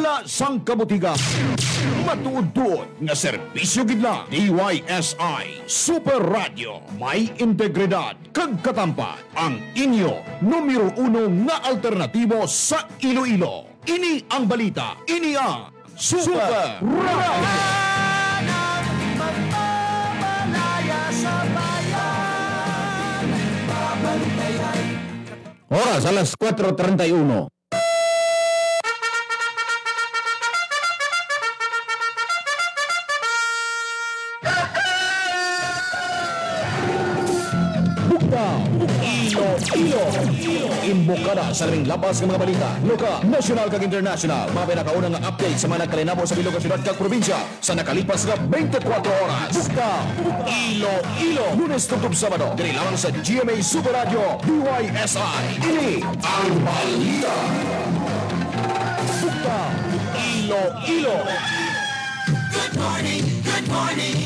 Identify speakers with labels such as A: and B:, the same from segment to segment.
A: wala sang kabutigan. Matuod-tuod nga serbisyo gidla. DYSI Super Radio. May integridad kag katampat. Ang inyo numero 1 nga alternatibo sa Iloilo. Ini ang balita. Ini ang Super Radio.
B: Oras alas 4:31.
A: Imbokada sa ring labas ng mga balita, lokal, national kag international. Mga pinakaunang nga update sa mga nagkalinabo sa bilog syudad kag probinsya sa nakalipas nga 24 oras. Iloilo. Lunes tugtog Sabado. Diri lamang sa GMA Super Radio DYSI. Ini ang balita. Iloilo.
C: Good morning. Good morning.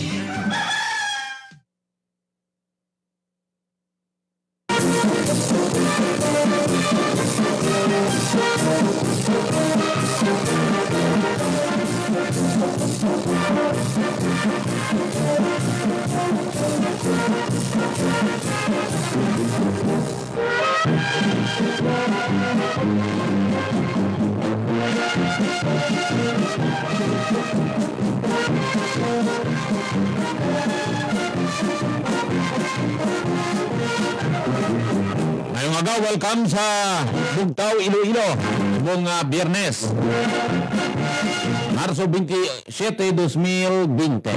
B: Ngayong agaw, welcome sa Bugtaw, Iloilo. Buong Biyernes, Marso 27, 2020.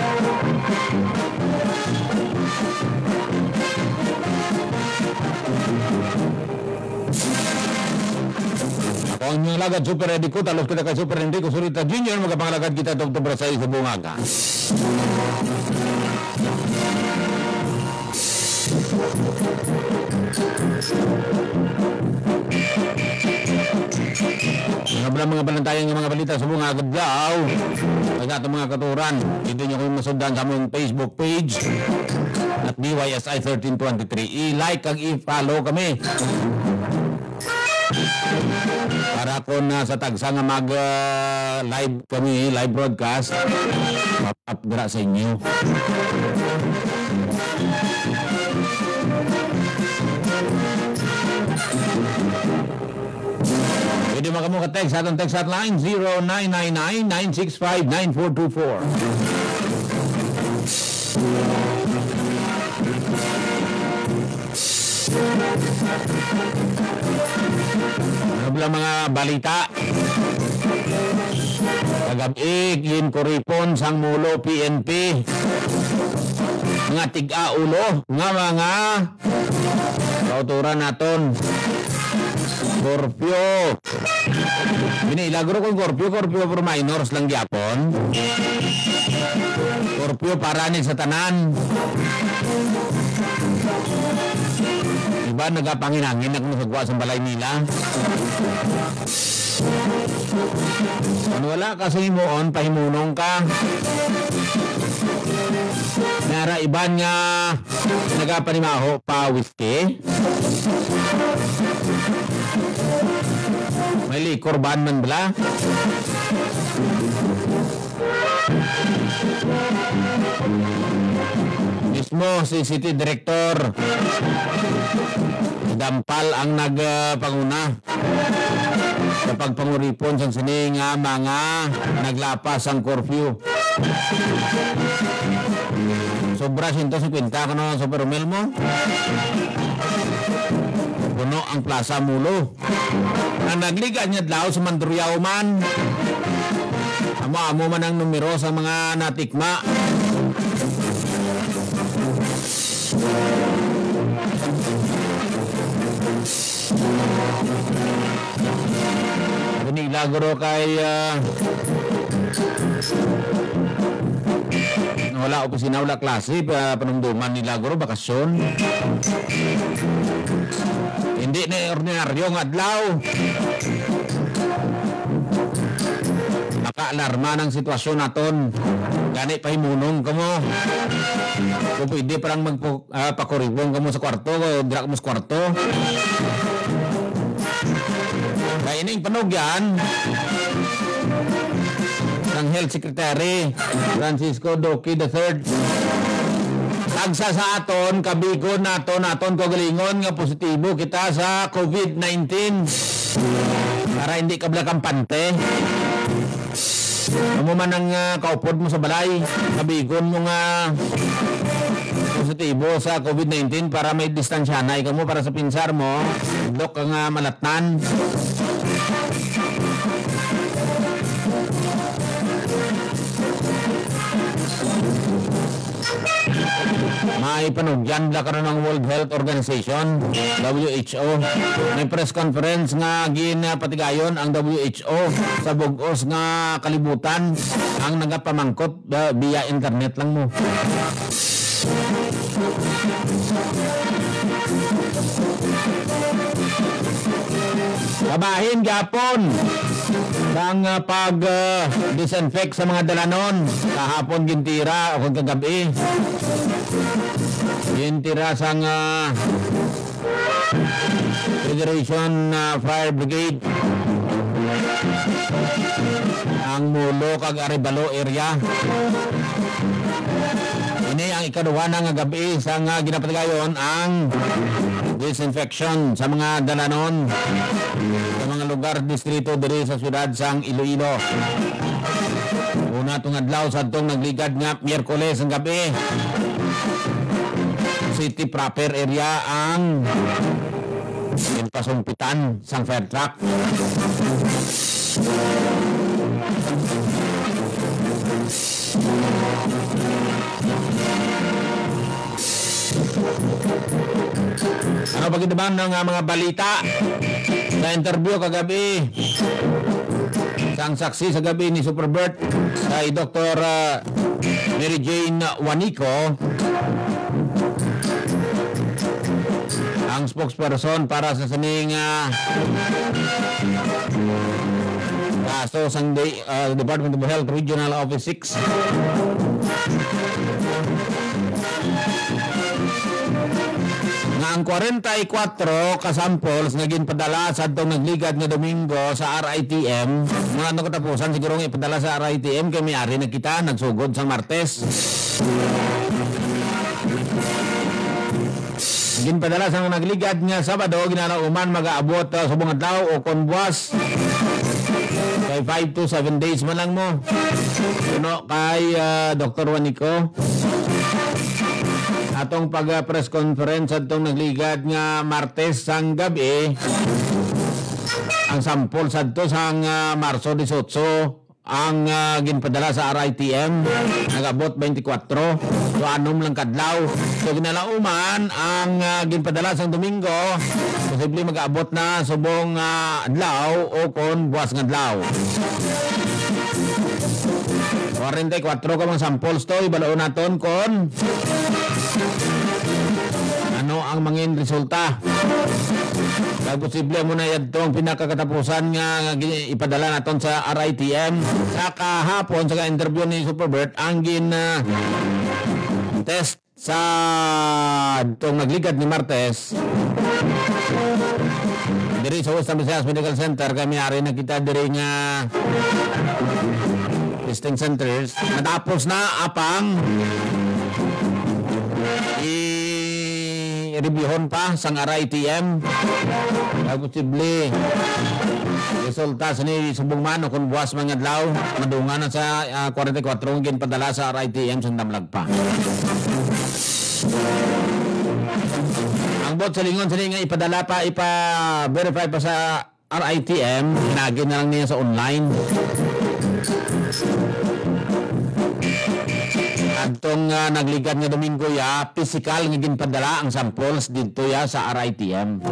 B: Ako ang inyong lagad, Super Edico, talos kita kay Super Enrico Surita Jr. Magkapangalagad kita ito sa isa bungaga. Mga balantayan ng mga balita sa mga agad-law ay ato mga katuran. Dito nyo kung masundan sa among Facebook page at DYSI 1323. I-like kag i-follow kami para kung sa tagsa nga mag-live kami, live broadcast, mapapdra sa inyo. Pwede makamuka-text sa atong text hotline 0999-965-9424. Ano lang mga balita? Kagabi, yin koripon sang mulo PNP. Mga tig-aulo nga mga kauturan naton. Scorpio. Binilagro ko Scorpio for minors lang gyapon. Scorpio para ni sa tanan. Iba nagapanginangin na kumusagwa sa balay nila. Kung wala kasi himuon, pahimunong ka. Nara iban nga nagapanimaho pa whiskey. May likor ban man bala. Mismo si City Director Dampal ang nagpanguna sa pagpanguripon sa sining mga naglapas ang curfew. Sobra 150 ka na sa permel mo. Puno ang Plaza Mulo. Ang nagliga niya daw sa Mandurriao man. Amo man ang numero sa mga natikma. Binilagro kay wala opisina, wala klase, panumduman nilagro, bakasyon. Hindi na ordinaryo ng adlaw. Maka-alarma ng sitwasyon naton. Gani pa himunong ka mo. Kung pwede parang magpakuribong ka mo sa kwarto, dira ka mo sa kwarto. Kaya ining panog yan, ng Health Secretary Francisco Duque III. Tagsa sa aton, kabigon naton kagalingon nga positibo kita sa COVID-19 para hindi ka kampante. Amo man ang kaupod mo sa balay, kabigon mo nga positibo sa COVID-19 para may distansyanay ka mo para sa pinsar mo, dok ka nga malatnan. May panugyan bla karon ng World Health Organization, WHO. May press conference nga ginapatigayon ang WHO sa bug-os nga kalibutan ang nagapamangkot via internet lang mo. Kabahin gapon ang pag-disinfect sa mga dalanon. Kahapon gintira o kagabi. Gintira sang Federation Fire Brigade ang Mulo kag Arevalo area. Ini ang ikaduha na nga gabi sa nga ginapatigayon ang disinfection sa mga dalanon sa mga lugar distrito diri sa syudad sang Iloilo. Una itong adlaw sa itong nagligad nga Miyerkules ang gabi. City proper area ang pasumpitan sang fire truck. Ano pagkitaban ng mga balita sa interview kagabi sang saksi sa gabi ni Superbert kay Dr. Mary Jane Juanico, ang spokesperson para sa sining kaso sang Department of Health Regional Office 6. Nga ang 44 ka samples nga ginpadala sa atong nagligad nga Domingo sa RITM, mga ano katapusan siguro nga ipadala sa RITM kay may-ari na kita nagsugod sa Martes. Ginpadala sa nagligad nga Sabado ginalauman mag-aabot subong adlaw o konbuas kay 5 to 7 days man lang mo. Kuno kay Dr. Juanico atong pag-press conference atong nagligad nga Martes sang gabi. Ang sample sadto sang Marso 18 ang ginpadala sa RITM, nagabot 24, so anom lang kadlaw. So ginalauman ang ginpadala sang Domingo, posible mag-abot na subong adlaw o kon buwas nga adlaw. 44 ka mga samples to, ibalaon naton kon ano ang mangin resulta. Kaya posible mo na yan ang pinakakatapusan nga ipadala naton sa RITM. Sa kahapon sa interview ni Superbert ang test sa itong nagligad ni Martes diri sa Western Visayas Medical Center. Kami ari na kita diri nga testing centers. Natapos na apang i-reviewon pa sang RITM. Kaya posible resulta sa ni subong man o kung buwas mga adlaw madungan na sa 44 ngin padala sa RITM sang damlag pa. Ang bot sa lingon sa nga ipadala pa, ipa-verify pa sa RITM, hinagin na lang niya sa online. Atong nagligad nga Domingo ya, physical nga ginpadala ang samples dito ya sa RITM.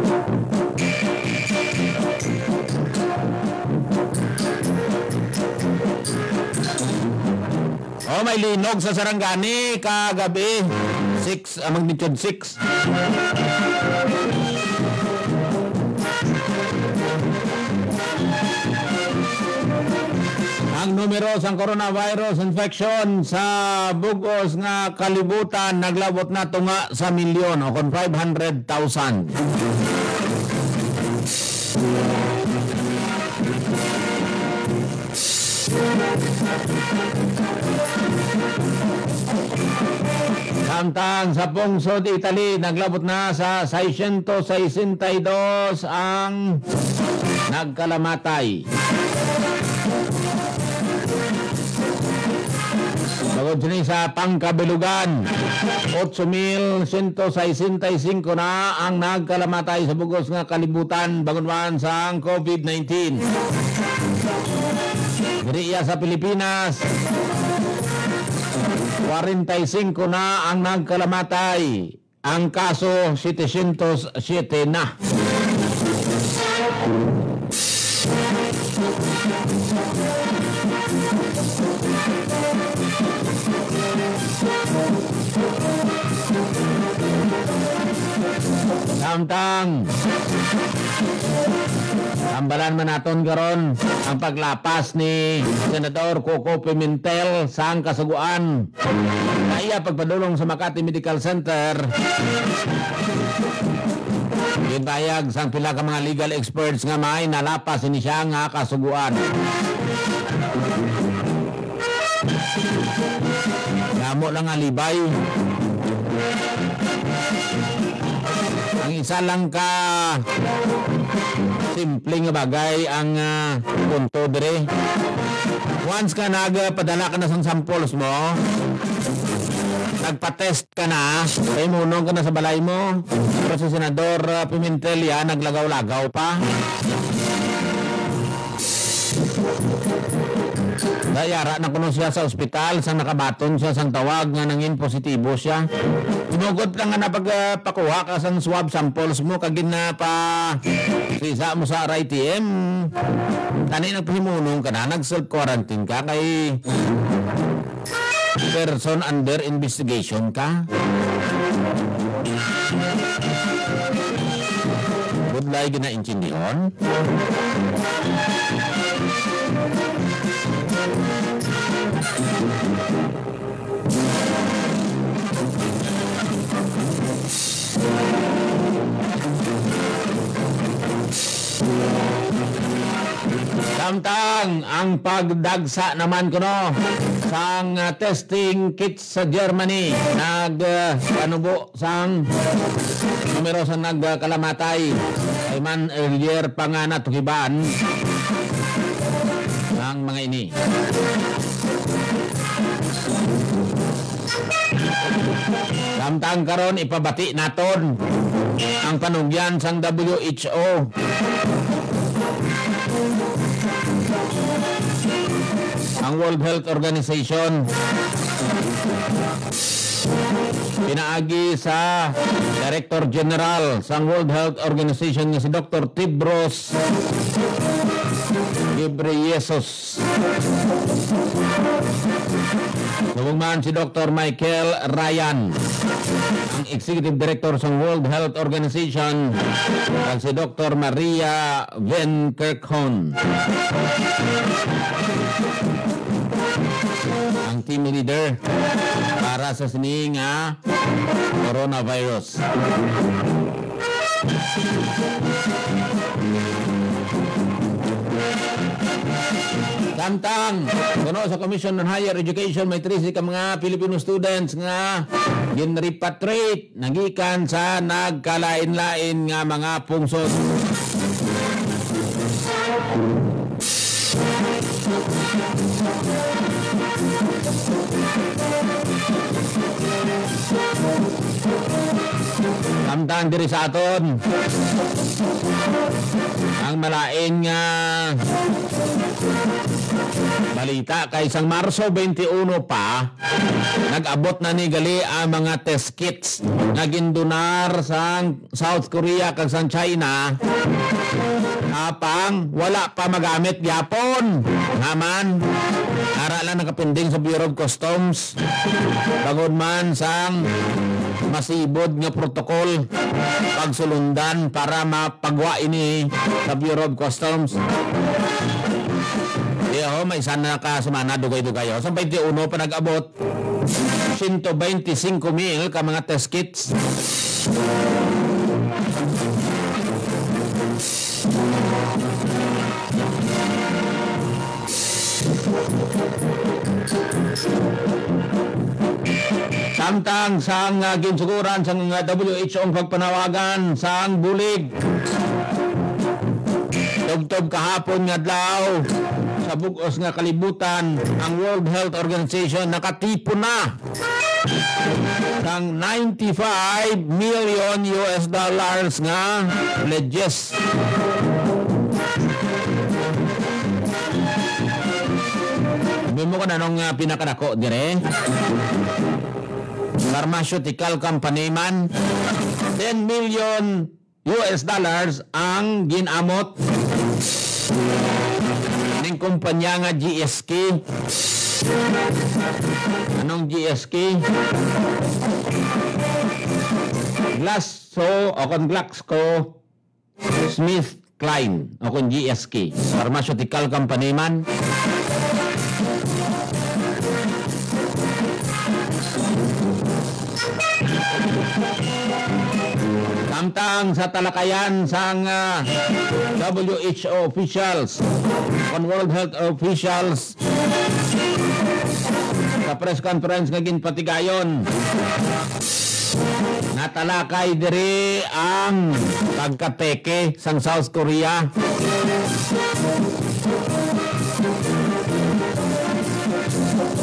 B: Oh, may linog sa Sarangani kagabi. 6, magnitude 6. Ang numero sa coronavirus infection sa bugos nga kalibutan naglabot na tunga sa milyon o kon 500,000. Samtang sa pungsod Italy, naglabot na sa 662 ang nagkalamatay. Bagod sini sa pangkabilugan, 8,165 na ang nagkalamatay sa bugos nga kalibutan bagod man sa COVID-19. Diriya sa Pilipinas, 45 na ang nagkalamatay. Ang kaso 707 na. Samtang tambalan man naton karon ang paglapas ni Senador Coco Pimentel sa kasaguan na iya pagpadulong sa Makati Medical Center. Ginbayag sang pila ka mga legal experts nga may nalapas ini siya nga kasuguan. Damo lang alibay. Ang isa lang ka simpleng bagay ang punto dire. Once ka nagpadala ka na sa samples mo, nagpa-test ka na, ay munong ka na sa balay mo, pero si Senador Pimentel yan, naglagaw-lagaw pa. Dayara na kuno siya sa ospital, sang nakabaton siya, sang tawag nga nangin positibo siya. Inugot lang nga napagpakuha ka sang swab samples mo, kagin na pa sisa mo sa RITM. Tani nagpahimunong ka na, nag-self-quarantine ka, kay person under investigation ka. Budlay gina-intindihan. Samtang ang pagdagsa naman kuno sang testing kits sa Germany nag-anubo sang numero sa nagkalamatay ay man earlier pa nga natukiban ang mga ini. Samtang karon ipabati naton ang panugyan sang WHO. Ang World Health Organization pinaagi sa Director General sa World Health Organization nga si Dr. Tedros Ghebreyesus. Nagungman si Dr. Michael Ryan, ang Executive Director sa World Health Organization, at si Dr. Maria Van Kerkhove, ang team leader para sa sining coronavirus. Samtang kuno sa Commission on Higher Education may 13 ka mga Filipino students nga ginrepatriate nagikan sa nagkalain-lain nga mga pungsod. Samtang diri sa aton ang malaing balita kay sang Marso 21 pa nag-abot na ni gali ang mga test kits nga gindonar sa South Korea kag sa China apang wala pa magamit gyapon naman ara lang nakapinding sa Bureau of Customs bagod man sang masibod nga protokol pagsulundan para mapagwa ini sa Bureau of Customs. May sana ka semana dugay-dugay. Sa 21 pa nag-abot 125,000 ka mga test kits. Samtang sang ginsuguran sa WHO ang pagpanawagan sang bulig. Tugtog kahapon nga adlaw sa bug-os nga kalibutan ang World Health Organization nakatipo na sang 95 million US dollars nga pledges. Sabi mo ka na nung pinakadako dire? Pharmaceutical company man, 10 million US dollars ang ginamot ng kumpanya nga GSK. Anong GSK? Glaxo Smith Kline o kung GSK, pharmaceutical company man. Samtang sa talakayan sang WHO officials, on World Health officials, sa press conference nga ginpatigayon, natalakay diri ang pagkateke sang South Korea.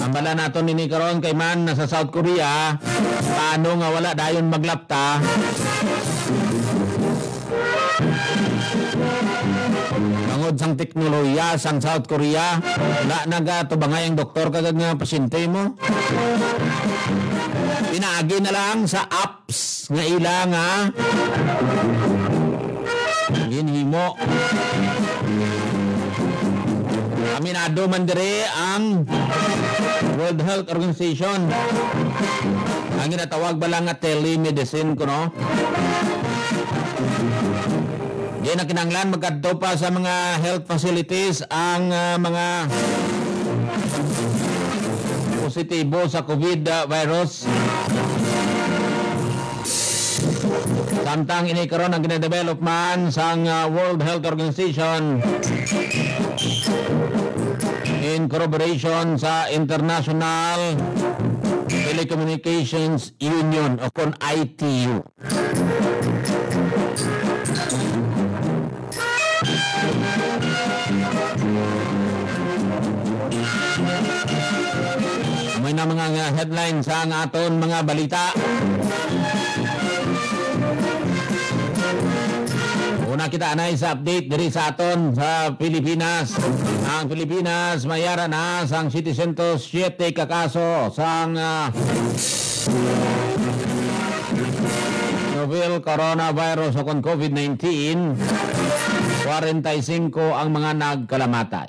B: Ambala nato nini karon kay man sa South Korea, paano nga wala dayon maglapta. Bangod sang teknolohiya sang South Korea, wala nagatubangay ang doktor kagad nga pasyente mo. Pinaagi na lang sa apps nga ila nga ginhimo. Aminado man dire ang World Health Organization. Ang ginatawag ba lang nga telemedicine ko, no? Di na kinanglan magkadto pa sa mga health facilities ang mga positibo sa COVID virus. Samtang ini karon ang gina-develop man sang World Health Organization in corroboration sa International Telecommunications Union o kon ITU. May na mga headlines sa aton mga balita. Una kita anay sa update diri sa aton sa Pilipinas. Ang Pilipinas mayara na sang 707 kakaso sang novel coronavirus o kon COVID-19. 45 ang mga nagkalamatay.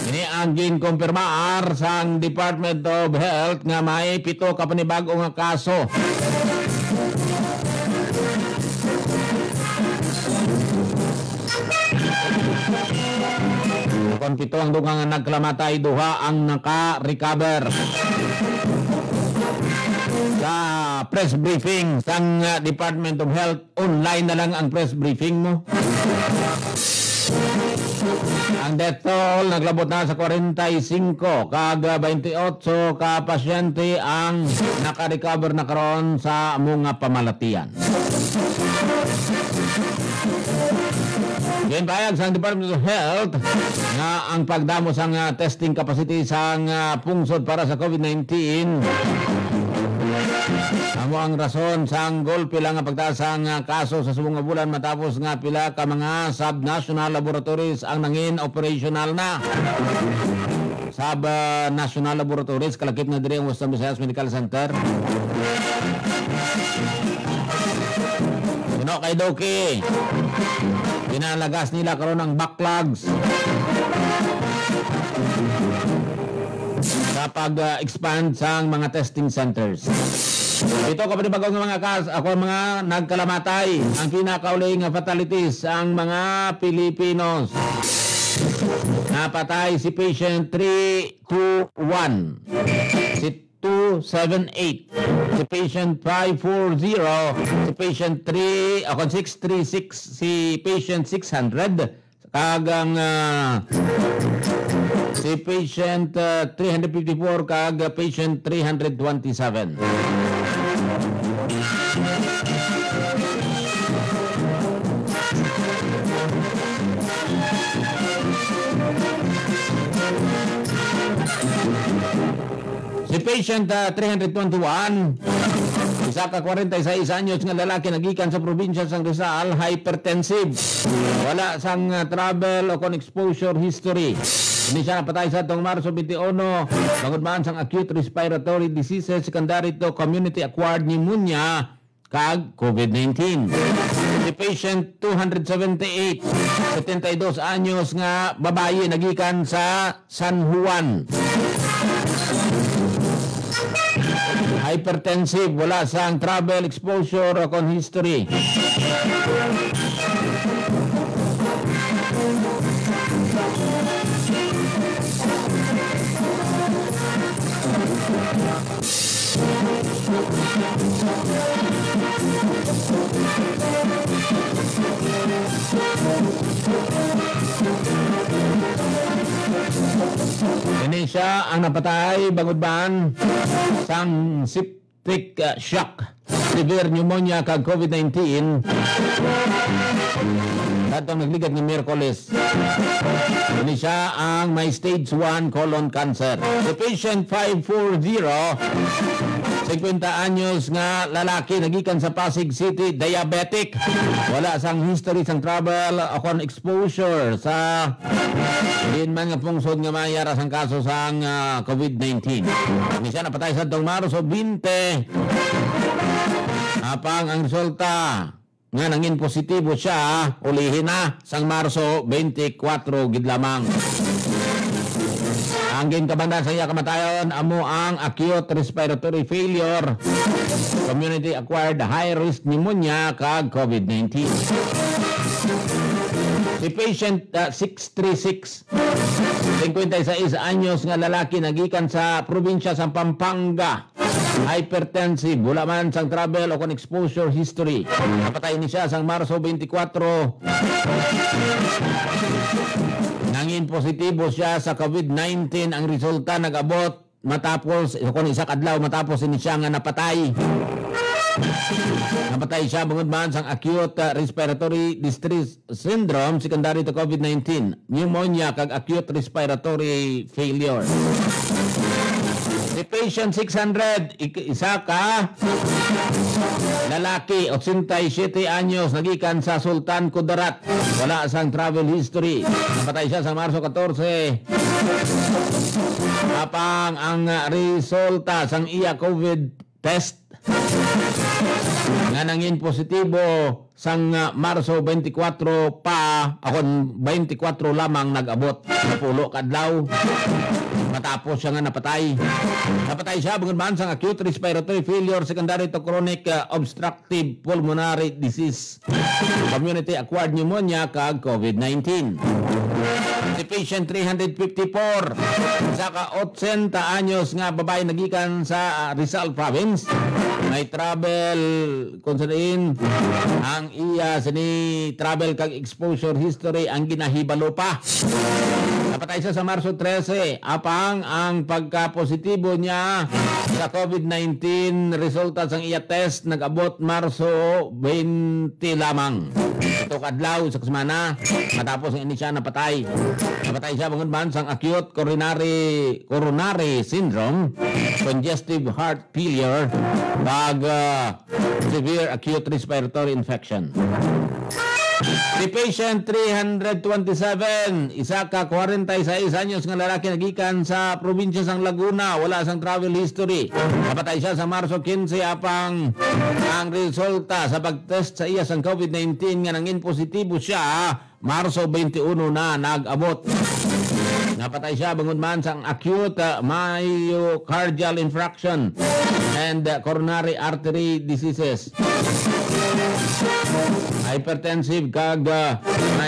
B: Ini ang ginkumpirmar sang Department of Health nga may 7 ka panibago nga kaso. Kon 7 ang dugang nga nagkalamatay, 2 ang naka-recover. Sa press briefing sang Department of Health, online na lang ang press briefing mo. Ang death toll naglabot na sa 45 kag 28 ka pasyente ang naka-recover na karon sa mga pamalatian. Yan payag sa Department of Health nga ang pagdamo sang testing capacity sang pungsod para sa COVID-19 amo ang rason sang golpe lang nga pagtaas ang kaso sa subong nga bulan matapos nga pila ka mga sub-national laboratories ang nangin operational na. Sub-national laboratories kalakip na diri ang Western Visayas Medical Center. Sino kay Doki? Pinalagas nila karon ang backlogs sa pag-expand sang mga testing centers. Ito kapag bagong mga mga nagkalamatay, ang pinakauli nga fatalities ang mga Pilipinos. Napatay si patient 321, si 278, si patient 540, si patient 636, si patient 600, kagang si si patient 354 kag patient 327. Si patient 321, isa ka 46 anyos nga lalaki nagikan sa probinsya sang Rizal, hypertensive. Wala sang travel o kon exposure history. Hindi siya napatay sa itong Marso 21, bangod man sang acute respiratory diseases secondary to community-acquired pneumonia kag COVID-19. Si patient 278, 72 anyos nga babae nagikan sa San Juan. Hypertensive, wala sang travel exposure o kon history. Ini siya ang napatay bangod ban sang septic shock, severe pneumonia kag COVID-19 datong nagligat ng Miyerkules. Ini siya ang may stage 1 colon cancer. The patient 540, 50 anyos nga lalaki nagikan sa Pasig City, diabetic. Wala sang history sang travel o kon exposure sa din man nga pungsod nga mayara sang kaso sang COVID-19. Ini siya napatay sa itong Marso 20. Apang ang resulta nga nangin positibo siya, ulihin na sang Marso 24 gid lamang. Ang ginkabandan sa iya kamatayon amo ang acute respiratory failure, community acquired high risk pneumonia kag COVID-19. Si patient 636, 56 anyos nga lalaki nagikan sa probinsya sa Pampanga, hypertensive, wala man sang travel o kon exposure history. Napatay ni siya sang Marso 24. Nangin positibo siya sa COVID-19. Ang resulta nag-abot matapos kung isa kadlaw matapos ini siya nga napatay. Napatay siya bangod man sang acute respiratory distress syndrome secondary to COVID-19, pneumonia kag acute respiratory failure. Si patient 600, isa ka lalaki, 87 anyos, nagikan sa Sultan Kudarat. Wala sang travel history. Napatay siya sa Marso 14. Apang ang resulta sang iya COVID test nga nangin positibo sang Marso 24 pa, akon 24 lamang nag-abot sa pulo kadlaw. Matapos siya nga napatay. Napatay siya bangod man sang acute respiratory failure secondary to chronic obstructive pulmonary disease, community acquired pneumonia kag COVID-19. Si patient 354, isa ka 80 anyos nga babae nagikan sa Rizal Province. May travel konsiderin ang iya sini travel kag exposure history ang ginahibalo pa. Napatay siya sa Marso 13. Apang ang pagka-positibo niya sa COVID-19 resulta sang iya test nag-abot Marso 20 lamang. Ito kadlaw sa semana matapos ang ini siya napatay. Napatay siya bangod man sang acute coronary syndrome, congestive heart failure, bag severe acute respiratory infection. Si patient 327, isa ka 46 anyos nga lalaki nagikan sa probinsya sang Laguna, wala sang travel history. Napatay siya sa Marso 15 apang ang resulta sa pagtest sa iya sang COVID-19 nga nangin positibo siya Marso 21 na nag-abot. Napatay siya bangod man sang acute myocardial infarction and coronary artery diseases. hypertensive kag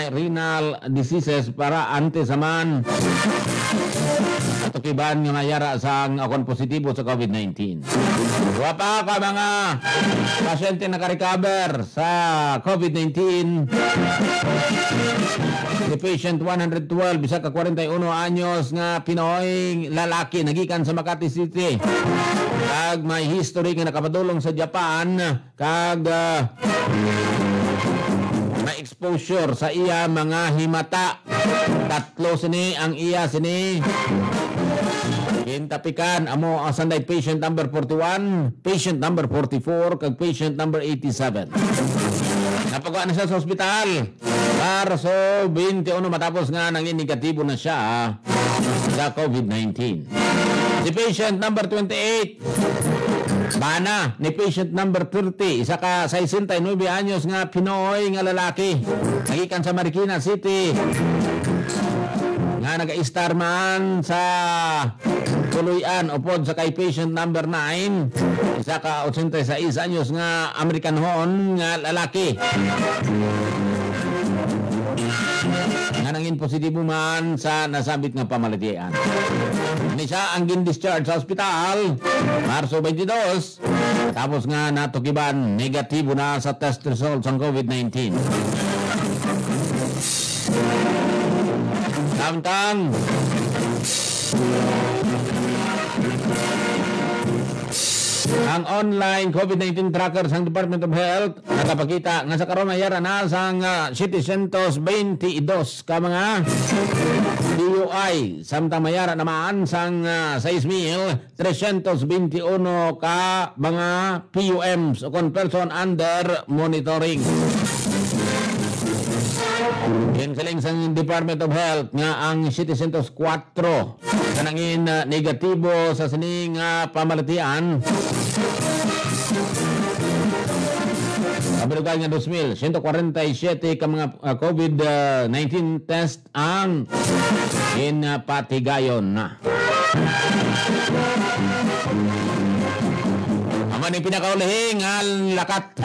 B: renal diseases para anti-saman tukiban nga mayara sang akon positibo sa COVID-19. Wa pa ka mga pasyente naka-recover sa COVID-19. Si patient 112 bisa ka 41 anyos nga Pinoy lalaki nagikan sa Makati City. Kag may history nga nakapadulong sa Japan kag may exposure sa iya mga himata. Tatlo sini ang iya sini. Kintapikan amo ang sanday patient number 41, patient number 44 kag patient number 87. Napagawa na siya sa ospital. Marso 21 matapos nga nangin negatibo na siya sa COVID-19. Si patient number 28 bana ni patient number 30, isa ka 69 anyos nga Pinoy nga lalaki. Nagikan sa Marikina City. Nga naga-star man sa Tuluyan upod sa kay patient number 9, isa ka 86 anyos nga American hon nga lalaki. Nga nangin positibo man sa nasabit nga pamalatian. Ni siya ang gin-discharge sa ospital Marso 22 tapos nga natukiban negatibo na sa test results ng COVID-19. Samtang ang online COVID-19 tracker sang Department of Health nakapakita nga sa karon mayara na sang 722 ka mga DUI samtang mayara naman sang 6,321 ka mga PUMs o person under monitoring. Kinsaling sang Department of Health nga ang 704 kanangin negatibo sa sining pamalatian. Kabilugan nga 2,147 ka mga COVID-19 test ang patigayon na. Aman yung pinakaulihing ang lakat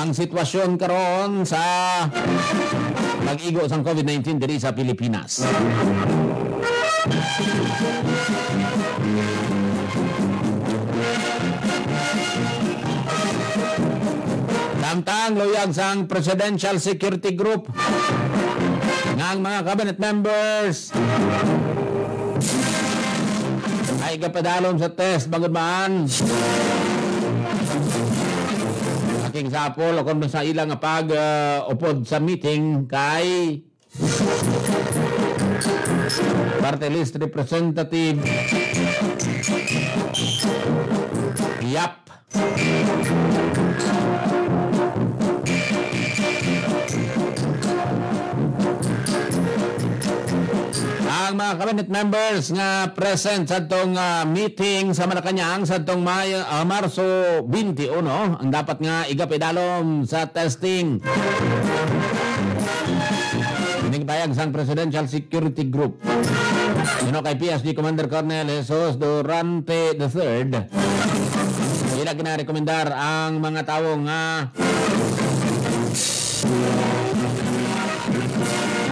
B: ang sitwasyon karon sa pag-igo sang COVID-19 diri sa Pilipinas. Samtang loyag sang Presidential Security Group nga ang mga cabinet members ay kapadalom sa test bagod maan. Aking sapol o kung sa ilang pag-upod sa meeting kay Party List Representative Yap. Ang mga cabinet members nga present sa itong meeting sa Malacanang sa itong Marso 21 ang dapat nga igapidalom sa testing. Pinigpayag sang Presidential Security Group. Kay PSG Commander Colonel Jesus Durante III. Ila ginarekomendar ang mga tao nga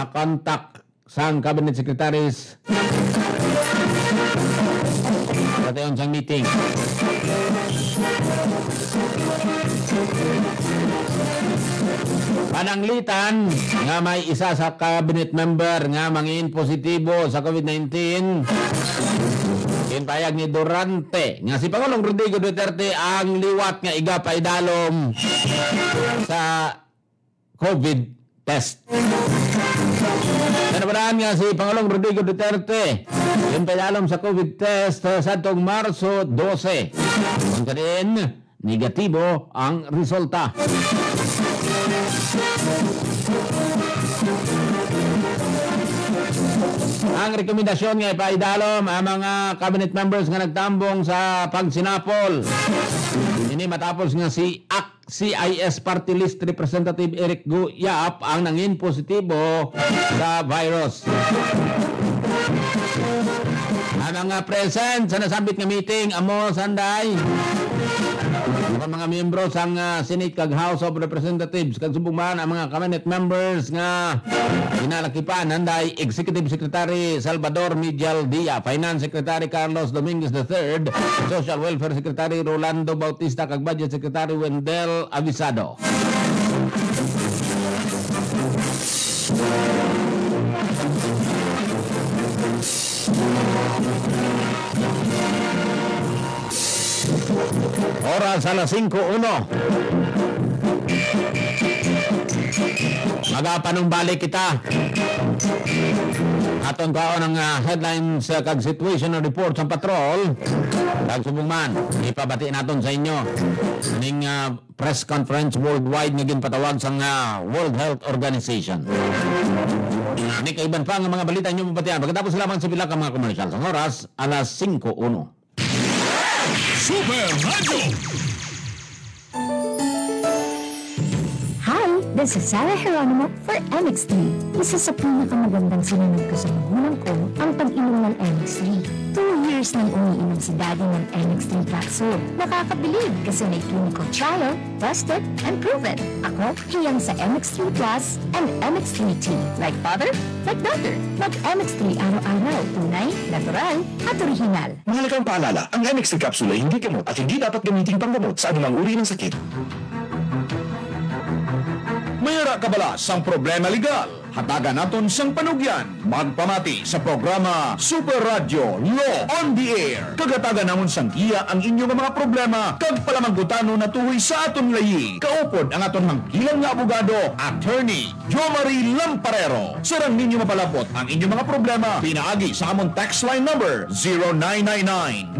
B: na-contact sang Cabinet Secretaries sa tayon sang meeting. Pananglitan nga may isa sa cabinet member nga mangin positibo sa COVID-19. Kinpayag ni Durante nga si Pangulong Rodrigo Duterte ang liwat nga igapaidalom sa COVID test. Nanabaraan nga si Pangulong Rodrigo Duterte yung paidalom sa COVID test sa itong Marso 12. Kung kanin, negatibo ang resulta. Ang rekomendasyon nga ipaidalom ang mga cabinet members nga nagtambong sa pagsinapol. Ini matapos nga si CIS Party List Representative Eric Yap ang nangin positibo sa virus. Ang mga present sa nasambit nga meeting amo sanday Ang mga miyembro sang Senate kag House of Representatives kag subong man ang mga cabinet members nga ginalakipan nanday Executive Secretary Salvador Medial Dia, Finance Secretary Carlos Dominguez III, Social Welfare Secretary Rolando Bautista kag Budget Secretary Wendell Avisado. Oras alas 5:01. Magapanumbalik kita. Aton kaon ang headlines kag situation report sa patrol. Kag subong man, ipabati naton sa inyo ning press conference worldwide nga ginpatawag sa World Health Organization. Ni kaiban pa nga mga balita inyo mabatian. Pagkatapos lamang sa pila ka mga commercial. Ang oras alas 5:01.
A: Super Radio!
D: Hi, this is Sarah Geronimo for MX3. Isa sa pinakamagandang sinunod ko sa magulang ko ang pag-inom ng MX3. 2 years nang umiinom si Daddy ng MX3 capsule. Nakakabilib kasi may clinical trial, tested, and proven. Ako, hiyang sa MX3 Plus and MX3 Tea. Like father, like daughter. Like MX3 araw-araw. Tunay, natural, at original.
E: Mahalagang paalala, ang MX3 capsule ay hindi gamot at hindi dapat gamitin panggamot sa anumang uri ng sakit.
A: Mayara kabalas ang problema legal. Hatagan naton sang panugyan. Magpamati sa programa Super Radio Law on the Air. Kagatagan namon sang iya ang inyong mga problema. Kag palamagutano na tuhoy sa aton layi. Kaupod ang aton mangkilang nga abogado, Attorney Jomari Lamparero. Sarang ninyo mapalabot ang inyong mga problema. Pinaagi sa amon text line number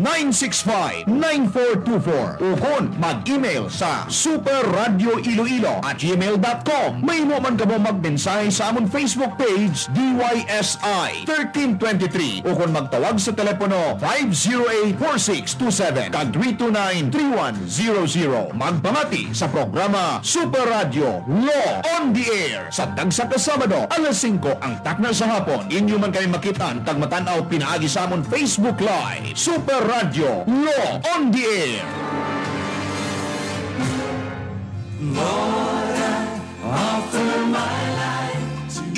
A: 0999-965-9424. Ukon mag-email sa superradioiloilo@gmail.com. May mo man ka mo magmensahe sa amon Facebook page DYSI 1323 o kung magtawag sa telepono 508-4627 kag 329-3100. Magpamati sa programa Super Radio Law on the Air sa tagsa ka Sabado alas 5 ang takna sa hapon. Inyo man kayo makitan tag matanaw pinaagi sa amon Facebook Live Super Radio Law on the Air.
C: Lord, I offer my life.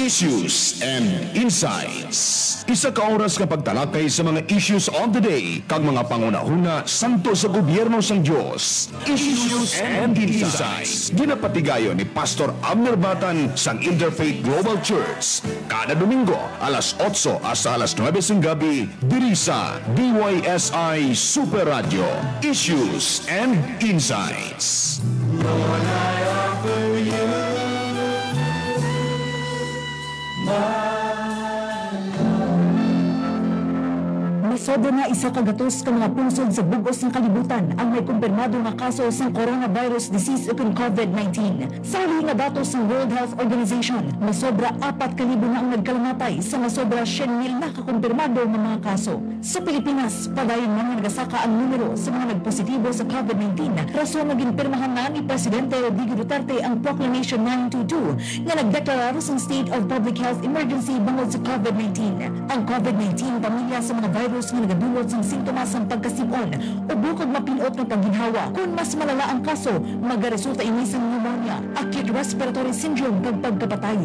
A: Issues and Insights. Isa ka oras kapag talakay sa mga issues of the day kag mga pangunahuna santo sa gobyerno sang Dios. Issues and Insights. Ginapatigayo ni Pastor Abner Batan sang Interfaith Global Church. Kada Domingo, alas 8 hasta alas 9 ng gabi, diri sa DYSI Super Radio. Issues and Insights.
C: Lord, I offer you
D: Masodo na isa kagatos ka mga punsod sa bugos ng kalibutan ang may kumpirmado nga kaso sa coronavirus disease o COVID-19. Sa huli nga datos ng World Health Organization, masobra 4,000 na ang nagkalamatay sa masobra 100,000 na kakumpirmado ng mga kaso. Sa Pilipinas, padayon na nagasaka ang numero sa mga nagpositibo sa COVID-19. Rason na ginpirmahan na ni Presidente Rodrigo Duterte ang Proclamation 922 na nagdeklararo sa State of Public Health Emergency bangod sa COVID-19. Ang COVID-19 pamilya sa mga virus nga nagadulot ng sintomas ng pagkasibon o bukod mapinot ng pagginhawa. Kung mas malala ang kaso, magaresulta ini sa pneumonia, acute respiratory syndrome kag pagkapatay.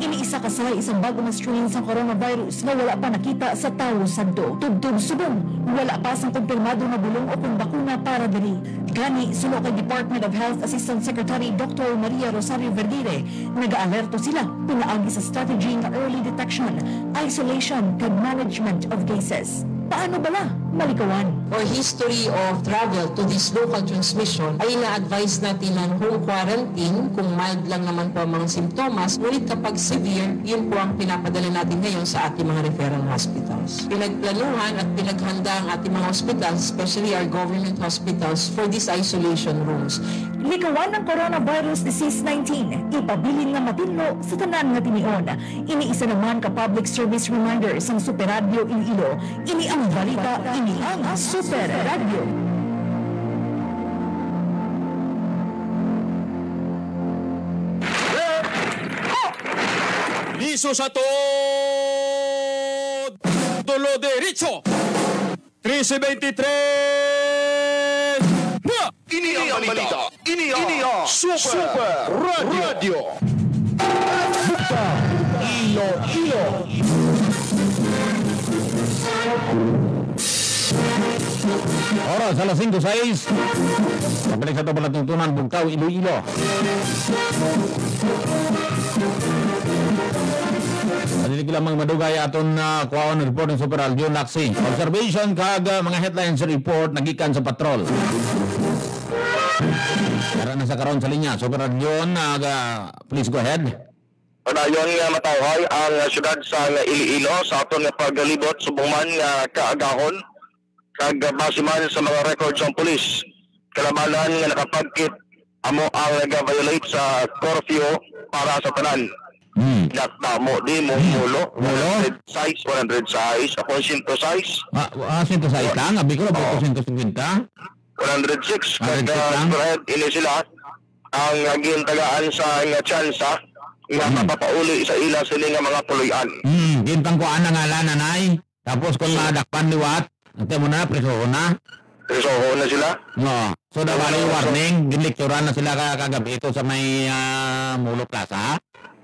D: Iniisa kasay isang bagong strain sa coronavirus na wala pa nakita sa tao santo. Tubtub subong, wala pa sang kumpirmado na bulong o kung bakuna para diri. Gani, sulo kay Department of Health Assistant Secretary Dr. Maria Rosario Verdire, nag-aalerto sila pinaagi sa strategy ng early detection, isolation kag management of cases. Paano bala? Malikawan.
F: Or history of travel to this local transmission, ay na-advise natin ng home quarantine kung mild lang naman po ang mga simptomas. Ngunit kapag severe, yun po ang pinapadala natin ngayon sa ating mga referral hospitals. Pinagplanuhan at pinaghanda ang ating mga hospitals, especially our government hospitals, for these isolation rooms.
D: Likawan ng coronavirus disease 19, ipabilin nga matinlo sa tanan nga tinion. Iniisa naman ka public service reminder sa Super Radio Iloilo. Ini ang balita, ini ang Super Radio.
G: Liso sa to Dolo derecho 1323
A: Ini ang balita. Ini ang Super Radio. Bukta Iloilo.
B: Oras alas 5:06. Pabalik sa ito palatuntunan Bugtaw, Iloilo. Padilig lamang madugay aton kuhaon report ng Super Radio Laksi. Observation kag mga headlines report nagikan sa patrol. Tara na sa karon sa linya. Super Radio please go ahead.
G: Padayon nga matawhay ang syudad sa Iloilo sa aton nga paglibot subong man nga kaagahon kag base man sa mga records ng pulis. Kalabanan nga nakapagkit amo ang nag-violate sa curfew para sa tanan. Mo di mo mulo 100 size ako 100 size
B: 100 size lang abi ko ba 150
G: 106 kaya ini sila ang gintagaan sa nga tsansa nga mapapauli sa ila sila nga mga puloy-an.
B: Gintang ko ana nga lana nay. Tapos kung madakpan liwat, ante mo na preso na.
G: Preso na sila.
B: No. So dawali warning, ginlikturan na sila kagabi ito sa may Mulo Plaza.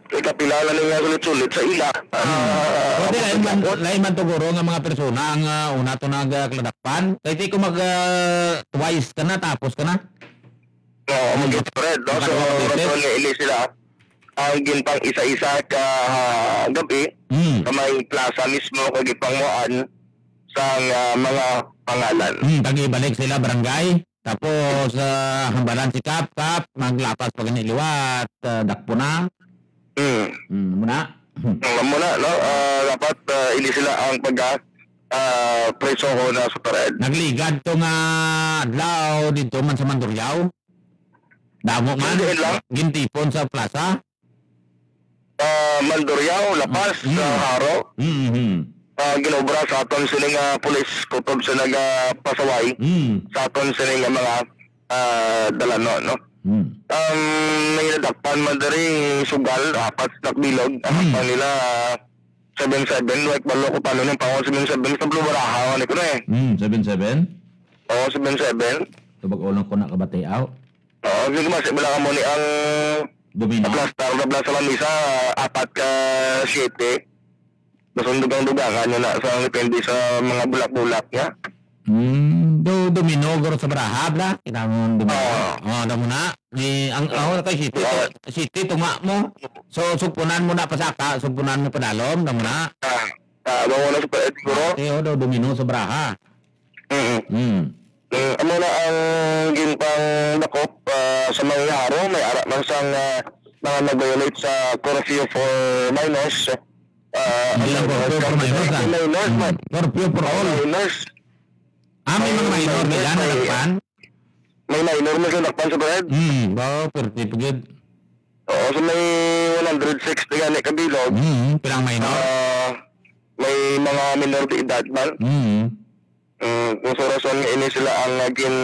G: Ikapilala nila sulit-sulit sa ila.
B: Pwede lain man tuguro nga mga persona ang una to nagkladakpan. Kaya di ko twice ka na, tapos ka na.
G: Oo, mag-spread. No? So, rason nga ili sila ang gintang isa-isa ka gabi sa may plaza mismo kagipangmuan sa mga pangalan.
B: Pag-ibalik sila barangay. Tapos hambalan si Kap, maglapas pag niliwat, dakpo na. Muna.
G: Muna, no? Dapat ili sila ang preso ko na sa pared.
B: Nagligad to nga adlaw dito man sa Mandurriao. Damo man. Gintipon sa plaza.
G: Mandurriao, Lapas, Haro. Ginobra sa aton sining pulis kutob sa nagpasaway sa aton sining mga dalano, no? May nadakpan man dari sugal, apat nakbilog, ang nila 7-7, like balo ko paano ng pangong 7-7 sa Blue Baraha, ano ko na eh.
B: 7-7?
G: Oo, 7-7.
B: Tubag-ulong ko na kabatayaw.
G: Oo, hindi masih bala ka mo ni ang
B: Domino.
G: Nablas sa lamisa, 4-7. Masundugang-dugangan nyo na sa depende sa mga bulak-bulak niya.
B: Domino goro sa Baraha bla kinamon domino. Damo na ni ang kay city tuma mo. So supunan mo na pasaka, supunan mo padalom damo na.
G: Bawo na sa paet guro.
B: Do domino sa Baraha.
G: Amo na ang gintang dakop sa mga haro may ara man sang mga nag-violate sa curfew for minors.
B: Curfew for all minors. May mga minor nila na lakpan?
G: May minor na sa lakpan sa bread?
B: Perti pagid.
G: Oo, so may 160 gani kabilog.
B: Pilang minor?
G: May mga minor de edad man. Kung sa rason nga ini sila ang naging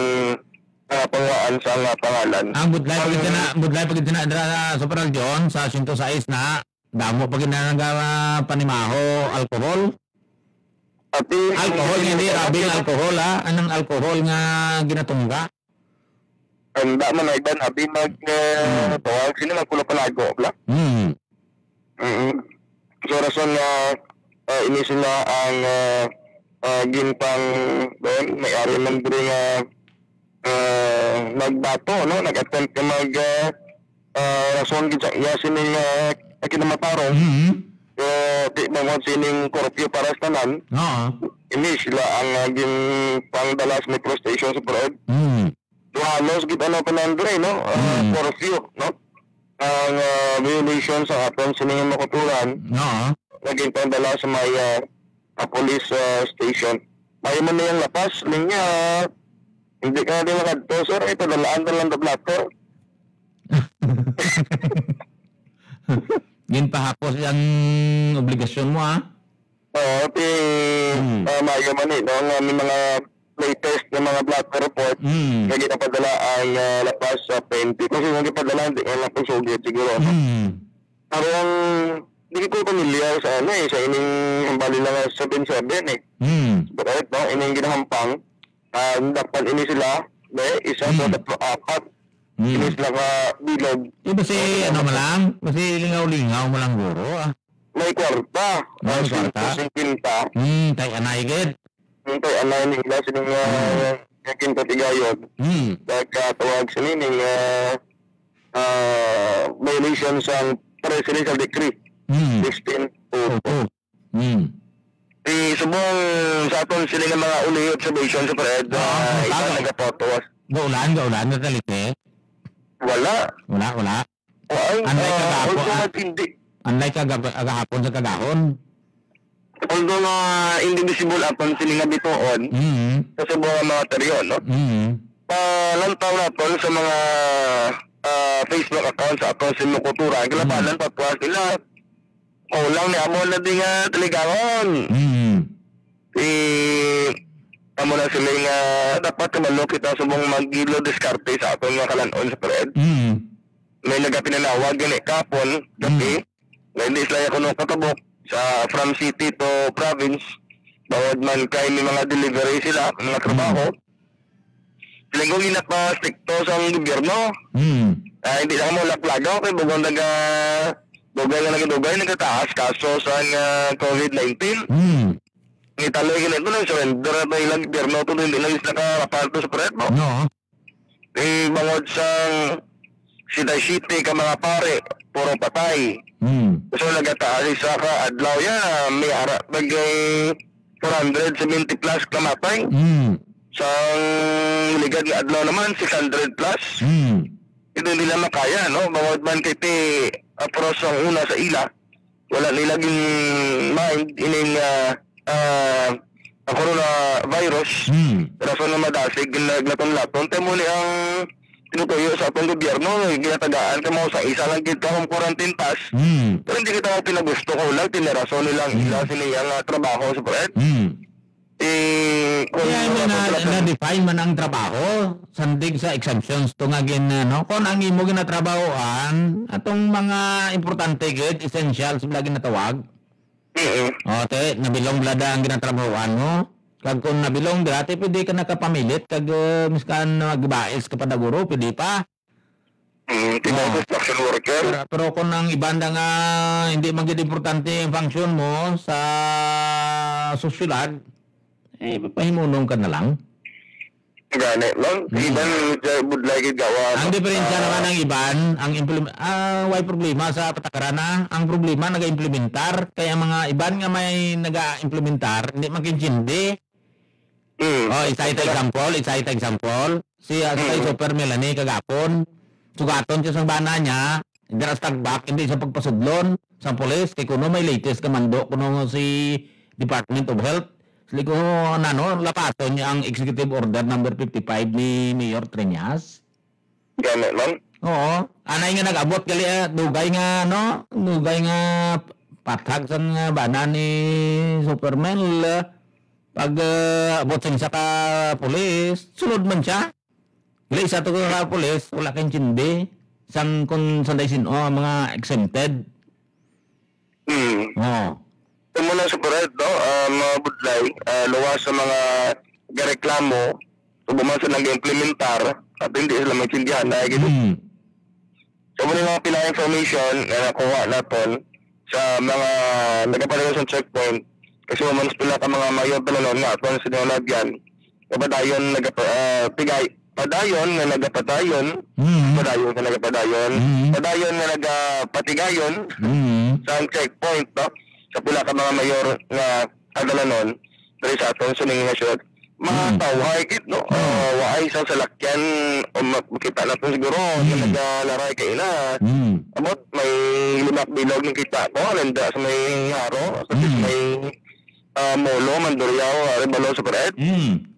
G: pangaan sa pangalan.
B: Ang budlay pagid na dra sa Super John sa 106 na damo pagid na panimaho alcohol. Alcohol hindi rabing alcohol anong alcohol nga ginatungga?
G: Anda man ay dan abi mag tawag sino magpula-palago bla. So rason nga ini sila ang gintang doon may ari man diri nga nagbato no nag-attempt ka mag rason gid sa iya sining kinamatarong. Di ba mo sining curfew para sa tanan? Ini sila ang naging pangdalas metro station sa Broad. Halos kita na panandre, no? Curfew, no? Ang violation sa aton sining makuturan. Naging pangdalas sa may police station. May man na yung lapas, linya, hindi ka na din makadto, sir. Ito, dalaan lang na plato.
B: Ginpahapos yung obligasyon mo,
G: Oo, mayo man no? May mga latest na mga black report na ginapadala ang lapas sa 20. Kasi yung gipadala, hindi nga lang po Soviet siguro. Pero ang hindi ko pamilyar sa sa ining hambali lang 7-7 eh. But no, ining ginahampang, dapat ini sila, isa po tatlo apat. Inis lang bilog.
B: Basi ano mo lang? Basi lingaw-lingaw mo lang guro
G: May kwarta.
B: May kwarta?
G: Kinta.
B: Tay anay gid.
G: Tay anay nila sining kinta tigayon. Tawag sa nining violation sa presidential decree 1602. Subong sa aton sila ng mga uli observation sa Fred, isa nagaphotos.
B: Gaulan na talite?
G: Wala.
B: Unlike kagahapon sa kagahon.
G: Although na indivisible aton sila nga bitoon, sa subong mga teryon, no? Palantaw naton sa mga Facebook account sa akong sinukutura. Gilabanan patwas nila. Lang ni amo na din nga taligaron. Amo na sila nga dapat kamalo kita subong magilo diskarte sa atong nga kalanon sa Fred. May nagapinanawag gani kapon gabi. Na hindi sila kuno katabok sa from city to province. Bawod man kay may mga delivery sila, mga trabaho. Sila ko ginapa-stricto sa gobyerno. Hindi lang mo laklagaw kay bugong dugay nagataas kaso sa COVID-19. Italoy ganito lang surrender na ilang gobyerno to hindi lang nakarapanto sa preto. Bangod sa city ka mga pare, puro patay. So nagataas isa ka adlaw yan, may harap bagay 470 plus kamatay. Sa ligad nga adlaw naman 600 plus. Ito nila makaya, no? Bawat man kay apros ang una sa ila, wala nilaging mind ining coronavirus. Rason na madasig naglaton-laton tayo muli ang tinutuyo sa atong gobyerno, ginatagaan ka mo sa isa lang kita kung quarantine pass. Pero hindi kita mo pinagusto ko lang, tinirason nilang ila siniyang trabaho sa Fred.
B: Na-define man ang trabaho sandig sa exemptions to nga no? Kung ang imo ginatrabahoan atong mga importante gid essentials lagi natawag. Te nabilong blada ang ginatrabahoan mo. Kag kung nabilong dati pwede ka nakapamilit kag miskan magbaes ka padaguro pwede pa.
G: Construction worker.
B: Pero kung ang ibanda nga hindi magid importante ang function mo sa sosyalidad, pahimunong ka na lang.
G: Gani lang. Iban would like it gawa.
B: Ang diferensya naman ng iban, ang why problema sa patakarana, ang problema naga-implementar, kaya mga iban nga may naga-implementar, hindi makinsindi. Isa example. Si Super Melanie kagapon, sugaton siya sa bana niya, hindi na stagbak, hindi siya pagpasudlon sa polis, kaya kuno may latest kamando, kuno si Department of Health, Liko lapaton niya ang executive order number 55 ni Mayor Triñas.
G: Gani lang?
B: Oo. Anay nga nag-abot gali dugay nga patag sa bana ni Superman pag abot sa ka pulis, sulod man siya. Gali isa to ka pulis, wala kang tindi. Sang kung sanday mga exempted. Oo.
G: Muna sa Fred, no? Mga budlay, luwas sa mga gareklamo, subuman sa nag-implementar, at hindi sila magsindihan na So muna mga pina-information na nakuha natin sa mga nagapalayo sa checkpoint, kasi umanos pila ka mga mayor talanon nga, at sa nalagyan, kapadayon padayon na nagapadayon, padayon na nagapatigayon sa checkpoint, no? Sa pula ka mga mayor na adalanon dari sa aton suning nga syud mga tawhay kit no waay sa salakyan o makita natin siguro nagalaray kay na abot may limak bilog ng kita ko lenda sa may haro sa may molo manduryaw rebalo sa Fred.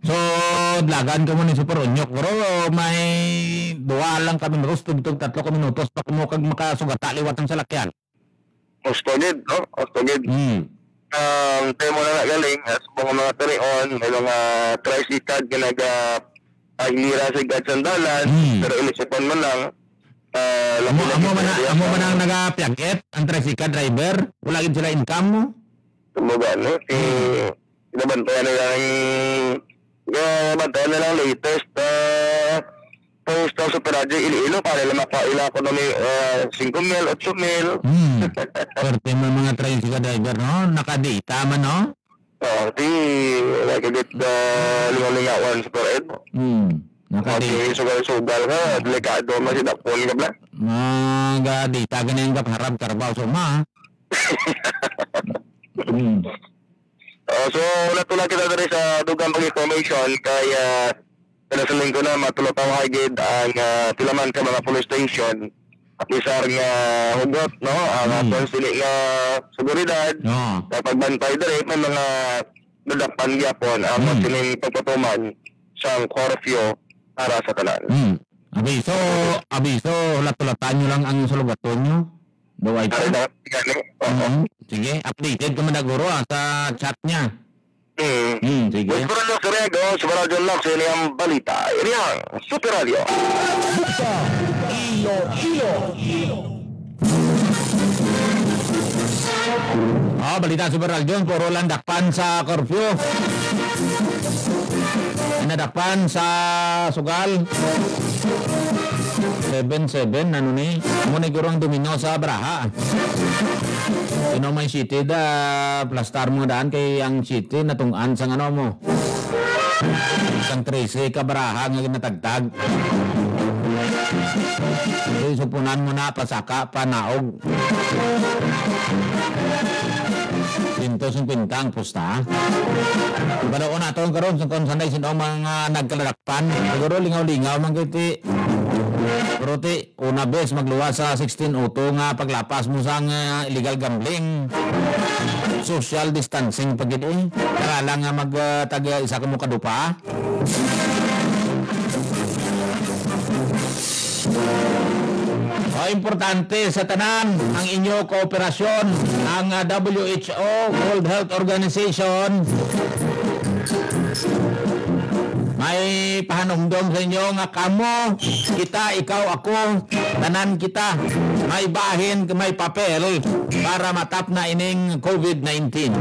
B: So dlagan ka mo ni Super Onyok bro may duwa lang kami tugtog 3 minutos pa mo kag makasugata liwat ang salakyan.
G: Ostogid, no? Ostogid. Temo na galing as mga tarion, may mga tricycle hinira sa gatsandalan, pero inisipon mo lang.
B: Amo man ang nagapyagit, ang tricycle driver, wala gid sila income mo?
G: Tumugan, no? Nabantayan na lang latest daw sa Peradio Iloilo para ila ekonomi 5,000, 8,000.
B: Pwerte mo mga tricycle driver, no? Nakadita man, no?
G: Di nakagit lingaw-lingawan sa Peradio mo.
B: Nakadita.
G: Sugal ka, delikado masidapon ka ba?
B: Nakadita, ganyan ka harap karabaw suma.
G: So, natulad kita dari sa dugang pag-information kaya pinasaling ko na matulotang hagid ang tilaman sa mga police station at isar nga hugot, no? Ang atong sili nga seguridad kapag bantay dere may mga nadapan gyapon ang sining pagpatuman sa curfew para sa tanan.
B: Abiso, latulatan nyo lang ang sulugaton nyo. Daway ko. Sige, updated ka man naguro sa chat niya. Sige.
G: Super Radio Serego, Super Radio Lock, sa iniyang balita. Iniyang Super Radio.
B: Balita Super Radio, puro lang dakpan sa curfew. Nadakpan sa sugal. 7-7, ano ni? Muna kurang domino sa Braha. Sino may city plastar mo daan kay ang city natungan sa ano mo. Isang 13 ka Braha nga ginatagtag. Jadi supunan mo na pasaka, panaog. Pinto sing pintang pusta. Pada una to karon sa sanday sino mga nagkaladakpan. Siguro lingaw-lingaw man kiti. Pero ti, una bes magluwas sa 16-auto nga paglapas mo sa illegal gambling. Social distancing pagid Kala nga magtaga isa ka mo kadupa. Importante sa tanan ang inyo kooperasyon ang WHO, World Health Organization. May pahanumdom sa inyo nga kamo, kita, ikaw, ako, tanan kita, may bahin, may papel para matap na ining COVID-19.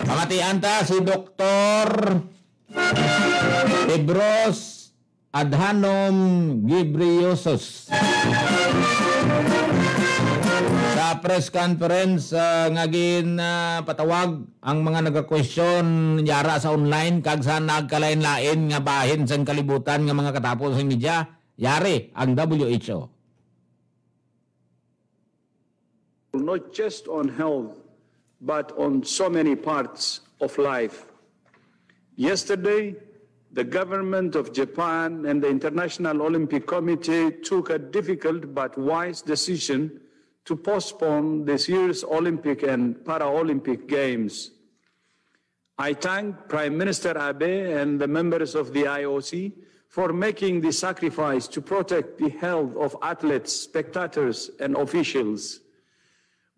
B: Pamatian ta si Dr. Tedros Adhanom Ghebreyesus sa press conference nga patawag ang mga naga-question yara sa online kag sa nagkalain-lain nga bahin sa kalibutan nga mga katapos sa media yari ang WHO.
H: Not just on health but on so many parts of life. Yesterday, the government of Japan and the International Olympic Committee took a difficult but wise decision to postpone this year's Olympic and Paralympic Games. I thank Prime Minister Abe and the members of the IOC for making the sacrifice to protect the health of athletes, spectators, and officials.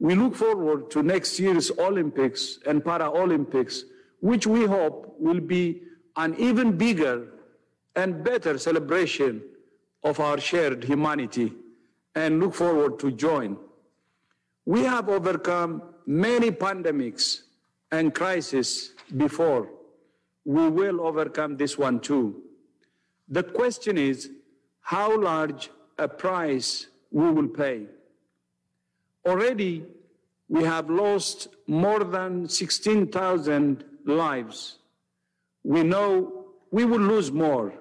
H: We look forward to next year's Olympics and Paralympics, which we hope will be an even bigger and better celebration of our shared humanity, and look forward to join. We have overcome many pandemics and crises before. We will overcome this one too. The question is how large a price we will pay. Already, we have lost more than 16,000 lives. We know we will lose more.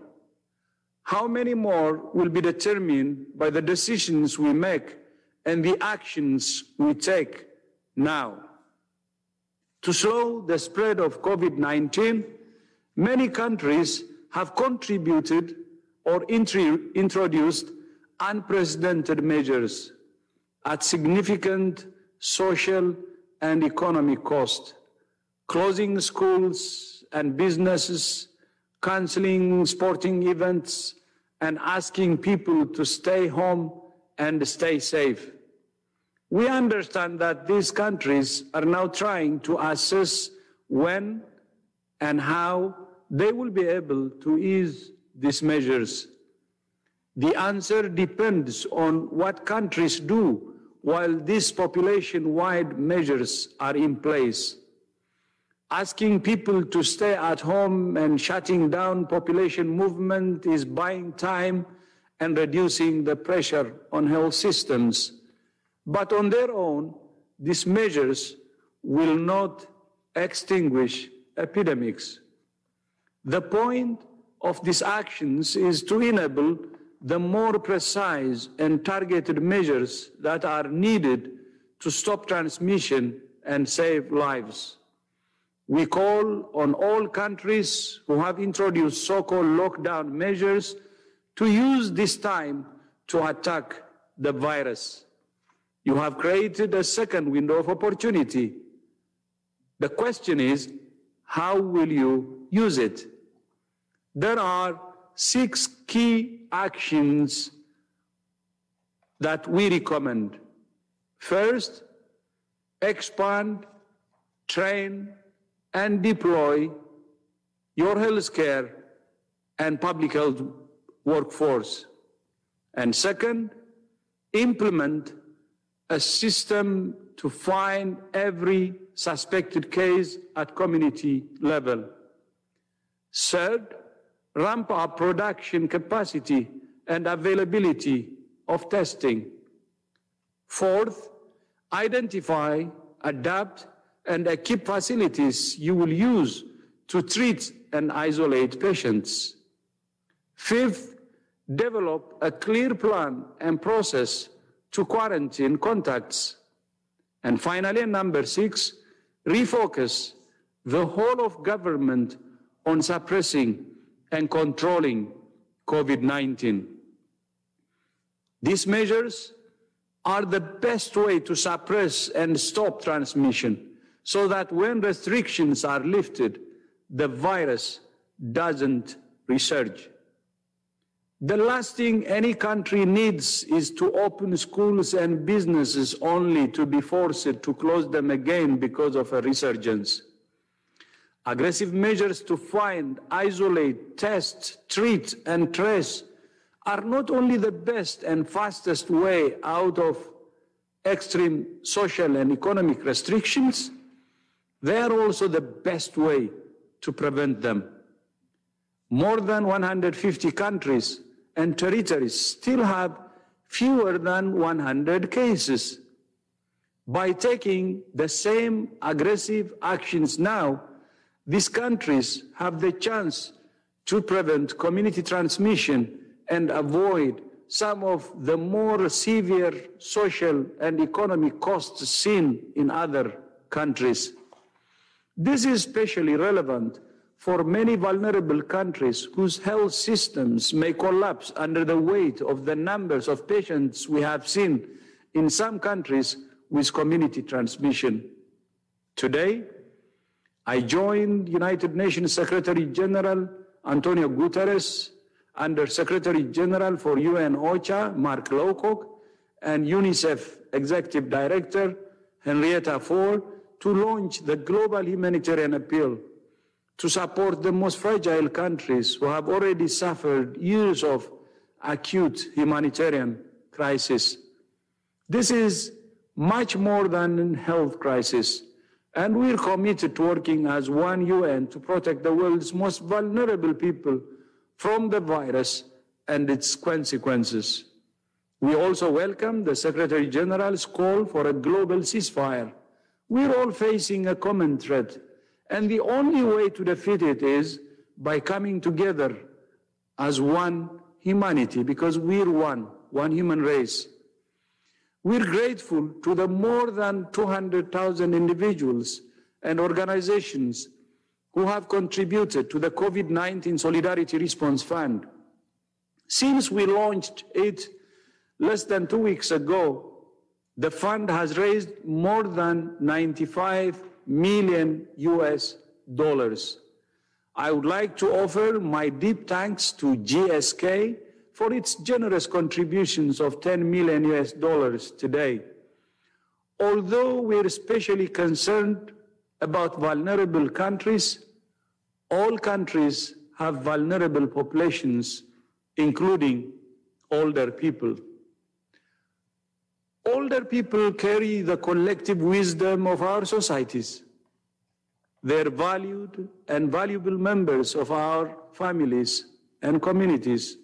H: How many more will be determined by the decisions we make and the actions we take now. To slow the spread of COVID-19, many countries have contributed or introduced unprecedented measures at significant social and economic cost, closing schools and businesses, canceling sporting events, and asking people to stay home and stay safe. We understand that these countries are now trying to assess when and how they will be able to ease these measures. The answer depends on what countries do while these population-wide measures are in place. Asking people to stay at home and shutting down population movement is buying time and reducing the pressure on health systems. But on their own, these measures will not extinguish epidemics. The point of these actions is to enable the more precise and targeted measures that are needed to stop transmission and save lives. We call on all countries who have introduced so-called lockdown measures to use this time to attack the virus. You have created a second window of opportunity. The question is, how will you use it? There are 6 key actions that we recommend. First, expand, train, and deploy your healthcare and public health workforce. And second, implement a system to find every suspected case at community level. Third, ramp up production capacity and availability of testing. Fourth, identify, adapt, and equip facilities you will use to treat and isolate patients. Fifth, develop a clear plan and process to quarantine contacts. And finally, number 6, refocus the whole of government on suppressing and controlling COVID-19. These measures are the best way to suppress and stop transmission, so that when restrictions are lifted, the virus doesn't resurge. The last thing any country needs is to open schools and businesses only to be forced to close them again because of a resurgence. Aggressive measures to find, isolate, test, treat, and trace are not only the best and fastest way out of extreme social and economic restrictions, they are also the best way to prevent them. More than 150 countries and territories still have fewer than 100 cases. By taking the same aggressive actions now, these countries have the chance to prevent community transmission and avoid some of the more severe social and economic costs seen in other countries. This is especially relevant for many vulnerable countries whose health systems may collapse under the weight of the numbers of patients we have seen in some countries with community transmission. Today, I joined United Nations Secretary General Antonio Guterres, Under Secretary General for UN OCHA, Mark Lowcock, and UNICEF Executive Director Henrietta Fore to launch the global humanitarian appeal to support the most fragile countries who have already suffered years of acute humanitarian crisis. This is much more than a health crisis, and we're committed to working as one UN to protect the world's most vulnerable people from the virus and its consequences. We also welcome the Secretary General's call for a global ceasefire. We're all facing a common threat, and the only way to defeat it is by coming together as one humanity, because we're one human race. We're grateful to the more than 200,000 individuals and organizations who have contributed to the COVID-19 Solidarity Response Fund. Since we launched it less than 2 weeks ago, the fund has raised more than $95 million. I would like to offer my deep thanks to GSK for its generous contributions of $10 million today. Although we're especially concerned about vulnerable countries, all countries have vulnerable populations, including older people. Older people carry the collective wisdom of our societies. They're valued and valuable members of our families and communities,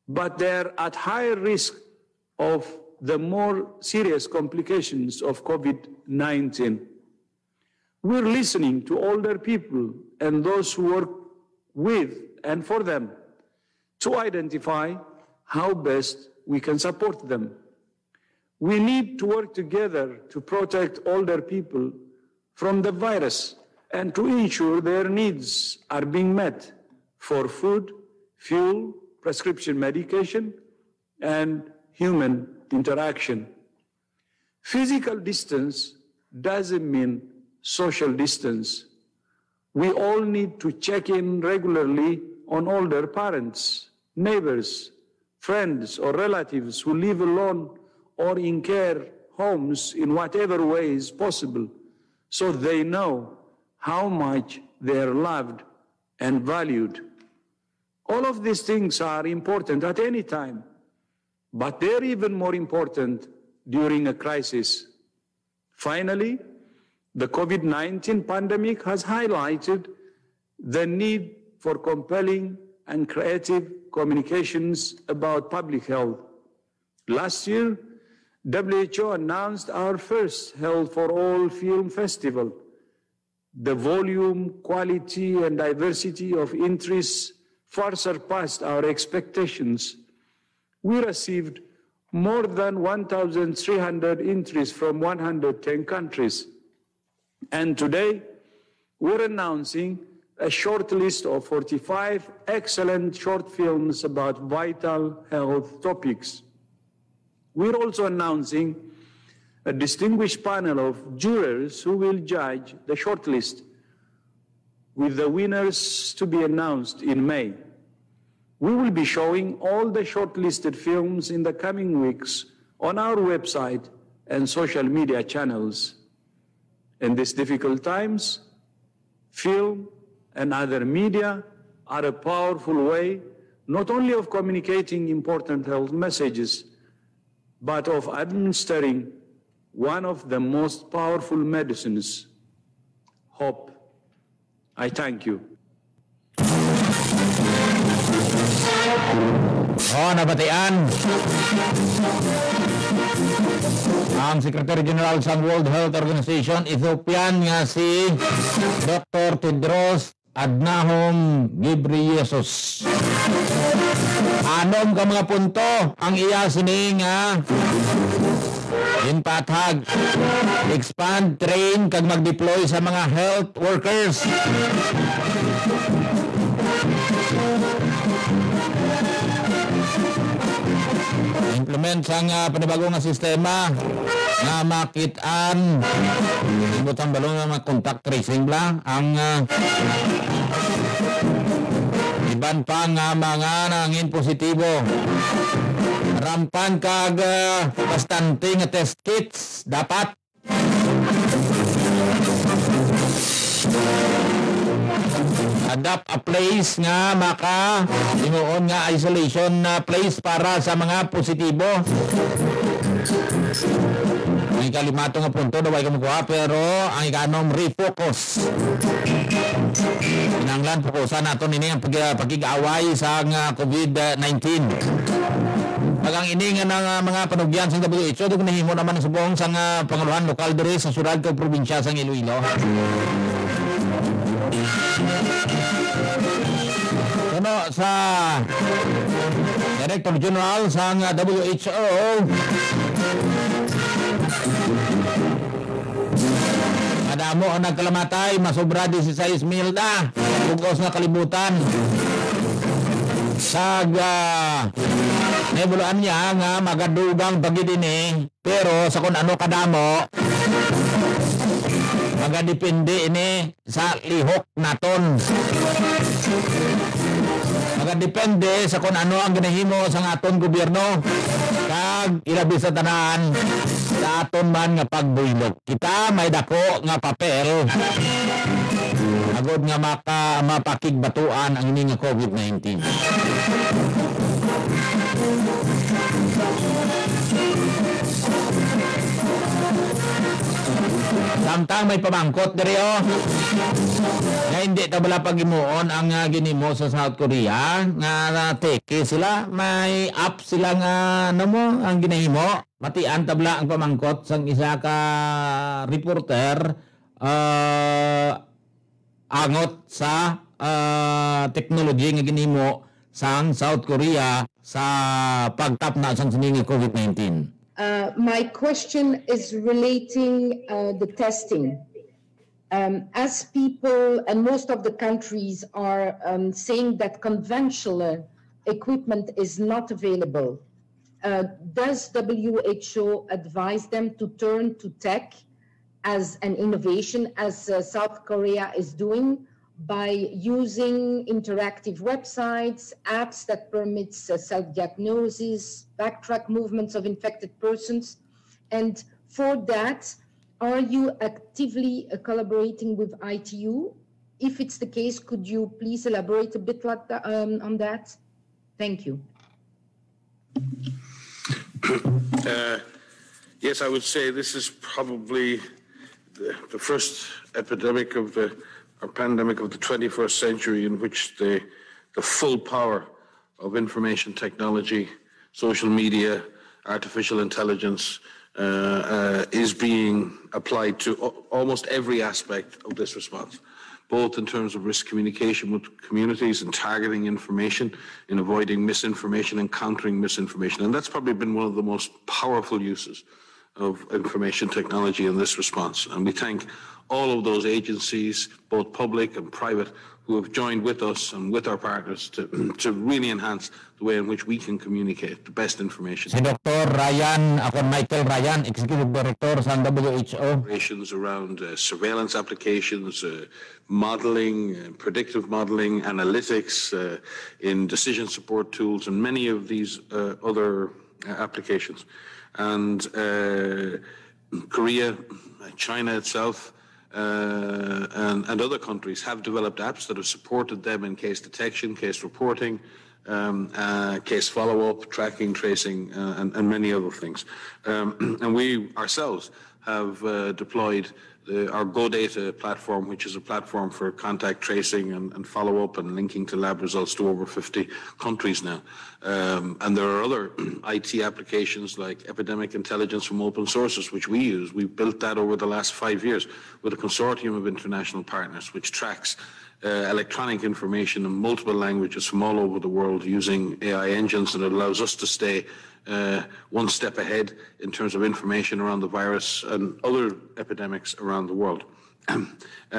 H: but they're at higher risk of the more serious complications of COVID-19. We're listening to older people and those who work with and for them to identify how best we can support them. We need to work together to protect older people from the virus and to ensure their needs are being met for food, fuel, prescription medication, and human interaction. Physical distance doesn't mean social distance. We all need to check in regularly on older parents, neighbors, friends, or relatives who live alone or in care homes in whatever way is possible, so they know how much they are loved and valued. All of these things are important at any time, but they're even more important during a crisis. Finally, the COVID-19 pandemic has highlighted the need for compelling and creative communications about public health. Last year, WHO announced our first Health for All film festival. The volume, quality, and diversity of entries far surpassed our expectations. We received more than 1,300 entries from 110 countries. And today, we're announcing a short list of 45 excellent short films about vital health topics. We're also announcing a distinguished panel of jurors who will judge the shortlist, with the winners to be announced in May. We will be showing all the shortlisted films in the coming weeks on our website and social media channels. In these difficult times, film and other media are a powerful way not only of communicating important health messages, but of administering one of the most powerful medicines, hope. I thank you.
B: Nabatian ang Secretary General sa World Health Organization, Ethiopian nga si Dr. Tedros Adhanom Ghebreyesus. Anom ka mga punto ang iya sini nga inpatag, expand, train, kag mag-deploy sa mga health workers. Implement sang panibagong nga sistema nga makitaan ibutang balong nga contact tracing bla ang iban pa nga mga nangin positibo rampan kag bastante nga test kits dapat adapt a place nga maka ingoon nga isolation na place para sa mga positibo. Ang ikalimato nga punto daw ay kumukuha pero ang ikanom refocus. Kinanglan fokusan nato nini ang pagig-away sa COVID-19. Pag ang ini nga ng mga panugyan sa WHO dugay nahimo naman sa buong sang panguluhan lokal diri sa syudad kag probinsya sang Iloilo. Ano sa Director General sa WHO adamo ang nagkalamatay masobra 16,000 na bugos nga kalibutan sag nebuluan niya nga magadugang bagidini pero sa kung ano kadamo magadepende ini sa lihok naton. Magadepende sa kung ano ang ginahimo sa aton gobyerno kag ilabi sa tanan sa aton man nga pagbuylog. Kita may dako nga papel agod nga mapakigbatuan ang ini nga COVID-19. Samtang may pamangkot diri nga hindi ta bala pagimuon ang ginimo sa South Korea nga teke sila, may app sila nga ang ginahimo. Matian tabla ang pamangkot sang isa ka reporter angot sa technology nga ginimo sang South Korea sa pagtapna sang siningi COVID-19.
I: My question is relating the testing. As people and most of the countries are saying that conventional equipment is not available, does WHO advise them to turn to tech as an innovation, as South Korea is doing, by using interactive websites, apps that permits self-diagnosis, backtrack movements of infected persons? And for that, are you actively collaborating with ITU? If it's the case, could you please elaborate a bit on that? Thank you.
J: Yes, I would say this is probably the first epidemic of or pandemic of the 21st century in which the full power of information technology, social media, artificial intelligence is being applied to almost every aspect of this response, both in terms of risk communication with communities and targeting information, in avoiding misinformation and countering misinformation. And that's probably been one of the most powerful uses of information technology in this response. And we thank all of those agencies, both public and private, who have joined with us and with our partners to really enhance the way in which we can communicate the best information.
B: Si Dr. Ryan, ako Michael Ryan, Executive Director sa WHO.
J: Operations around surveillance applications, modeling, predictive modeling, analytics, in decision support tools, and many of these other applications. And Korea, China itself, and other countries have developed apps that have supported them in case detection, case reporting, case follow-up, tracking, tracing, and many other things. And we ourselves have deployed our GoData platform, which is a platform for contact tracing and follow-up and linking to lab results to over 50 countries now. And there are other IT applications like epidemic intelligence from open sources, which we use. We've built that over the last 5 years with a consortium of international partners, which tracks electronic information in multiple languages from all over the world using AI engines, and it allows us to stay one step ahead in terms of information around the virus and other epidemics around the world.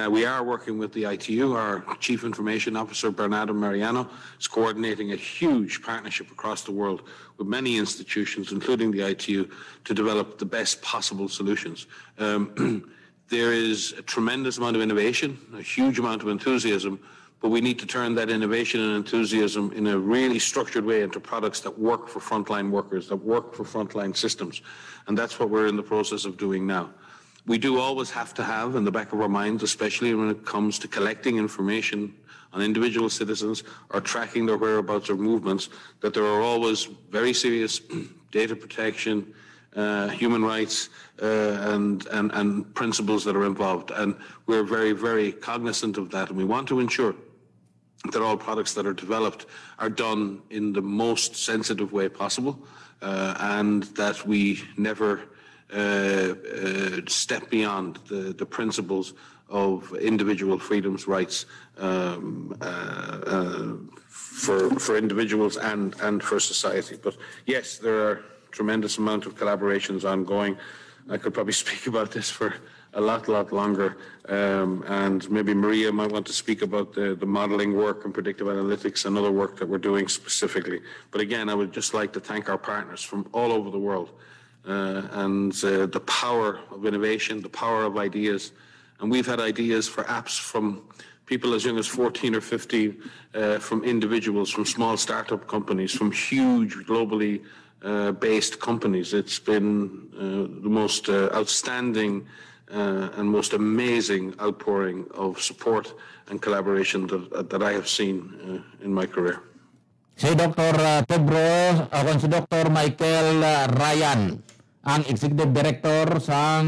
J: We are working with the ITU. Our Chief Information Officer, Bernardo Mariano, is coordinating a huge partnership across the world with many institutions, including the ITU, to develop the best possible solutions. There is a tremendous amount of innovation, a huge amount of enthusiasm, but we need to turn that innovation and enthusiasm in a really structured way into products that work for frontline workers, that work for frontline systems. And that's what we're in the process of doing now. We do always have to have in the back of our minds, especially when it comes to collecting information on individual citizens or tracking their whereabouts or movements, that there are always very serious data protection, human rights, and principles that are involved. And we're very, very cognizant of that. And we want to ensure that all products that are developed are done in the most sensitive way possible, and that we never step beyond the principles of individual freedoms, rights for individuals and for society. But yes, there are tremendous amount of collaborations ongoing. I could probably speak about this for a lot longer, and maybe Maria might want to speak about the modeling work and predictive analytics and other work that we're doing specifically. But again, I would just like to thank our partners from all over the world, and the power of innovation, the power of ideas. And we've had ideas for apps from people as young as 14 or 15, from individuals, from small startup companies, from huge globally based companies. It's been the most outstanding and most amazing outpouring of support and collaboration that I have seen in my career.
B: Si Dr. Tebro, ako si Dr. Michael Ryan, ang Executive Director sa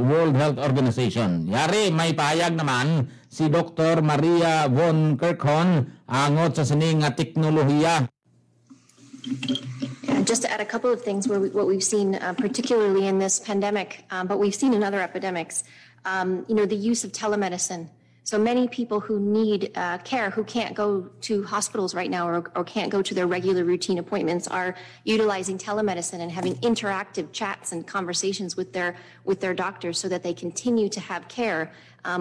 B: World Health Organization. Yari, may pahayag naman si Dr. Maria von Kerkhon angot sa sining teknolohiya.
K: Just to add a couple of things, what we've seen, particularly in this pandemic, but we've seen in other epidemics, the use of telemedicine. So many people who need care, who can't go to hospitals right now or can't go to their regular routine appointments, are utilizing telemedicine and having interactive chats and conversations with their doctors so that they continue to have care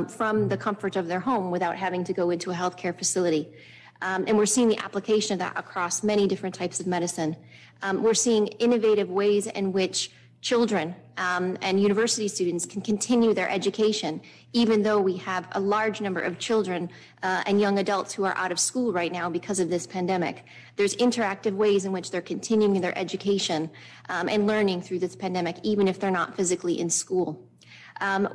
K: from the comfort of their home without having to go into a healthcare facility. And we're seeing the application of that across many different types of medicine. We're seeing innovative ways in which children and university students can continue their education, even though we have a large number of children and young adults who are out of school right now because of this pandemic. There's interactive ways in which they're continuing their education and learning through this pandemic, even if they're not physically in school.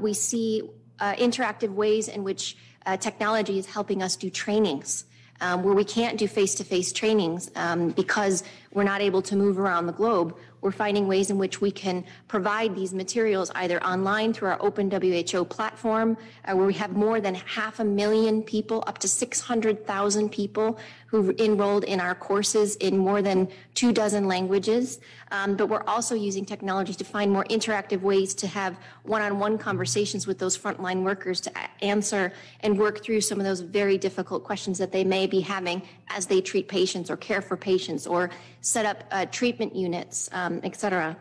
K: We see interactive ways in which technology is helping us do trainings. Where we can't do face-to-face trainings because we're not able to move around the globe, we're finding ways in which we can provide these materials either online through our Open WHO platform, where we have more than 500,000 people, up to 600,000 people who've enrolled in our courses in more than 24 languages. But we're also using technology to find more interactive ways to have one-on-one conversations with those frontline workers to answer and work through some of those very difficult questions that they may be having as they treat patients or care for patients or set up treatment units, et cetera.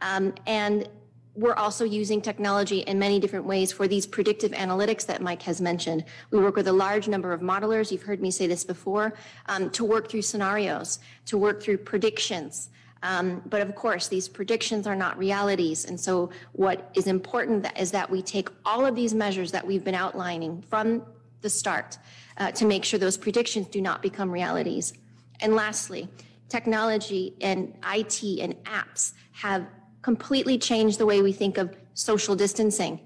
K: And we're also using technology in many different ways for these predictive analytics that Mike has mentioned. We work with a large number of modelers, you've heard me say this before, to work through scenarios, to work through predictions. But of course, these predictions are not realities. And so what is important is that we take all of these measures that we've been outlining from the start to make sure those predictions do not become realities. And lastly, technology and IT and apps have completely changed the way we think of social distancing.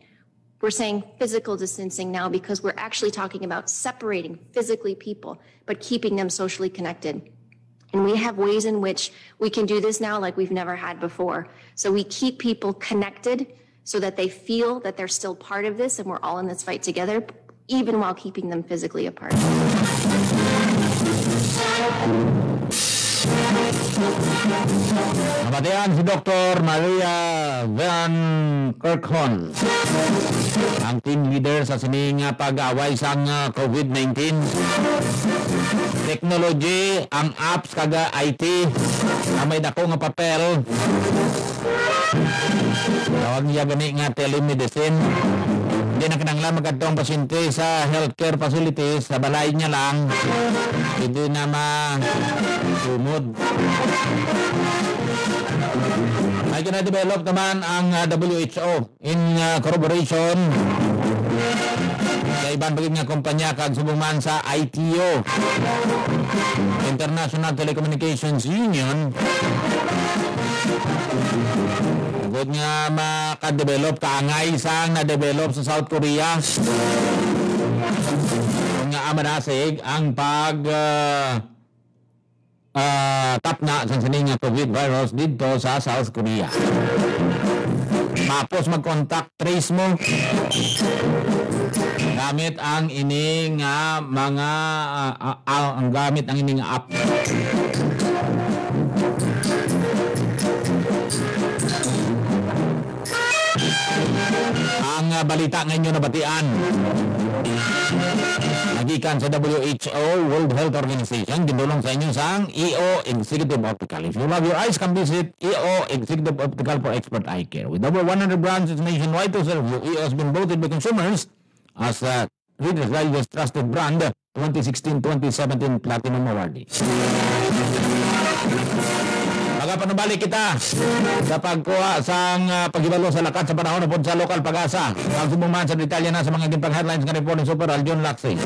K: We're saying physical distancing now because we're actually talking about separating physically people, but keeping them socially connected. And we have ways in which we can do this now like we've never had before. So we keep people connected so that they feel that they're still part of this and we're all in this fight together, even while keeping them physically apart.
B: Nabatian si Dr. Maria von Kerkhon, ang team leader sa sining pag-away sa COVID-19. Technology, ang apps kaga IT, na may dako nga papel. Tawag niya gani nga telemedicine. Hindi na kinanglan magkatong pasyente sa healthcare facilities, sa balay niya lang. Hindi na masumod. Ay kina-develop naman ang WHO in corroboration sa ibang bagay nga kumpanya kag subong sa ITO, International Telecommunications Union. Good nga maka-develop, kaangay sang na-develop sa South Korea. Nga amanasig ang tapna sa sining COVID virus dito sa South Korea. Tapos mag-contact trace mo gamit ang ining mga ang gamit ang ining app. Ang balita ngayon na batian nagikan sa WHO, World Health Organization, ginulong sa inyo sa EO Executive Optical. If you love your eyes, come visit EO Executive Optical for expert eye care. With over 100 branches nationwide to serve you, EO has been voted by consumers as the Reader's Digest Trusted Brand 2016-2017 Platinum Awardee. Panubalik kita sa pagkuha sa paghibalo sa lakat sa panahon upod sa lokal pag-asa. Pagsubuman sa detalye na sa mga gintang headlines nga report ni Super Aljon Laksing.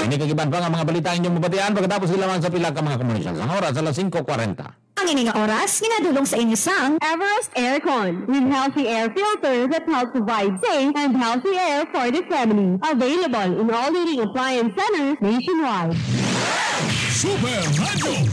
B: Ini kagiban pa nga mga balita inyong mabatian pagkatapos sila man sa pila ka mga commercials. Ang oras alas 5:40.
D: Ang ining oras, ginadulong sa inyo sang
L: Everest Aircon with healthy air filters that help provide safe and healthy air for the family. Available in all leading appliance centers nationwide.
A: Super Radio.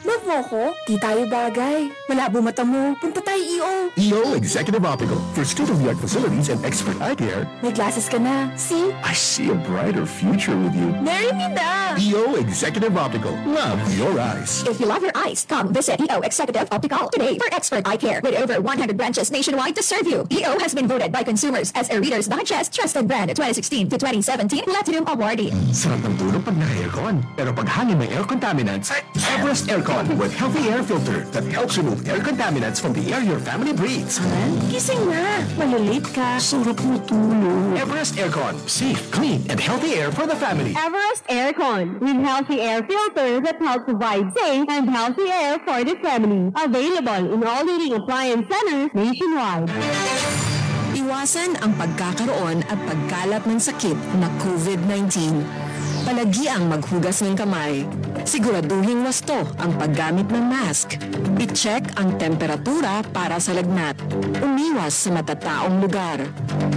D: Love mo ko? Di tayo bagay. Malabo mata mo. Punta tayo EO.
E: EO Executive Optical for state-of-the-art facilities and expert eye care.
D: May glasses ka na. See?
E: I see a brighter future with you.
D: Marry me na!
E: EO Executive Optical. Love your eyes.
D: If you love your eyes, come visit EO Executive Optical today for expert eye care with over 100 branches nationwide to serve you. EO has been voted by consumers as a Reader's Digest Trusted Brand 2016 to 2017 Platinum Awardee.
E: Sarap ng tulog pag naka-aircon. Pero pag hangin may air contaminants, Everest Aircon with healthy air filter that helps remove air contaminants from the air your family breathes.
D: Gising na. Malilate ka.
E: Sarap mo tulog. Everest Aircon. Safe, clean, and healthy air for the family.
L: Everest Aircon with healthy air filter that helps provide safe and healthy air for the family. Available in all leading appliance centers nationwide.
M: Iwasan ang pagkakaroon at pagkalat ng sakit na COVID-19. Palagiang maghugas ng kamay. Siguraduhin wasto ang paggamit ng mask. I-check ang temperatura para sa lagnat. Umiwas sa matataong lugar.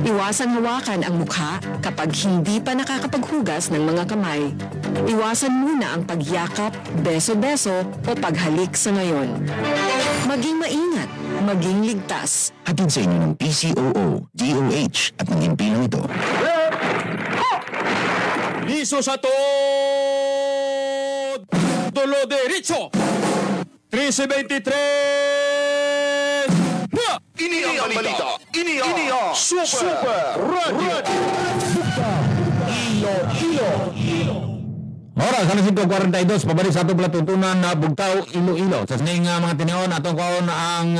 M: Iwasan hawakan ang mukha kapag hindi pa nakakapaghugas ng mga kamay. Iwasan muna ang pagyakap, beso-beso o paghalik sa ngayon. Maging maingat, maging ligtas.
E: Hatid sa inyo ng PCOO, DOH at ng impino ito.
A: Liso sa to! Dulo derecho! 1323!
E: Ini ang balita! Ini ang Super Radio!
B: Oras, alas 5:42, pabalik sa atong palatuntunan na Bugtaw, Iloilo. Sa sining mga tinion, atong kaon ang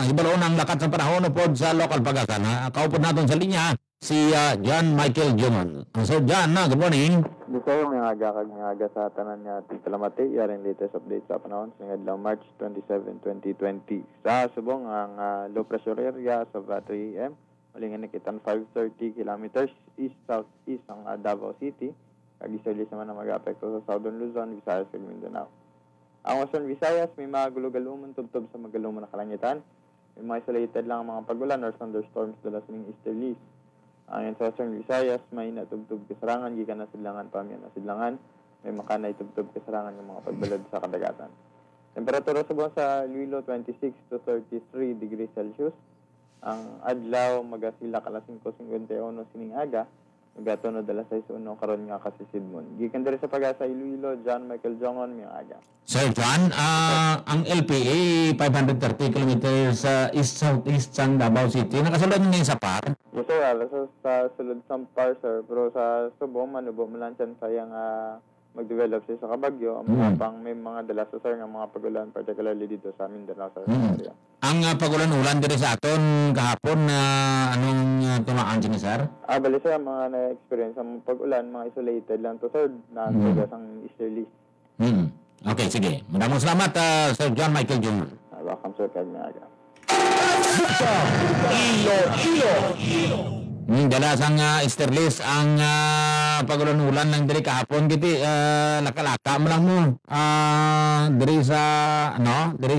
B: hibaloon ang lakat sa panahon upod sa local pagasan. Kaupod natin sa linya, si John Michael Jungman. Sir John, good morning.
N: Di kayo may aga sa tanan niya Talamati, yaring latest update sa panahon sa adlaw March 27, 2020. Sa subong ang low pressure area sa Battery M, malingan nakitan 530 kilometers east-southeast ang Davao City. Kag-isali naman ang mag-apekto sa Southern Luzon, Visayas, ug Mindanao. Ang Western Visayas may mga gulugaluman tubtob sa magaluman na kalangitan. May mga isolated lang ang mga pagulan or thunderstorms dala sa mga easterlies. Ang sa Western Visayas may natubtob kasarangan gikan na sidlangan pamyan na sidlangan. May makanay tubtob kasarangan ng mga pagbalad sa kadagatan. Temperatura sa buwan sa Iloilo 26 to 33 degrees Celsius. Ang adlaw magasila kalas 5:51 sining aga. Gato no dala sa isuno karon nga kasisidmon. Gikan diri sa Pag-asa Iloilo, John Michael Jongon miyang aga.
B: Sir John, ang LPA 530 kilometers east-southeast sang Davao City. Nakasulod na sa par?
N: Yes sir, sa sulod sa par sir. Pero sa Subo, manubo malansyan sayang mag-develop siya sa Kabagyo. Pang may mga dala sa sir ng mga pagulan, particularly dito sa Mindanao sir.
B: Ang pagulan-ulan diri sa aton kahapon anong tumaan din sir?
N: Bali sir, mga na-experience ang pag-ulan, mga isolated lang to sir, na tugas ang easterly.
B: Okay, sige. Maraming salamat Sir John Michael Jungman.
N: Welcome sir, kag maaga.
B: Dala sang easterlies ang pagulan-ulan ng diri kahapon kiti lakalaka mo lang mo diri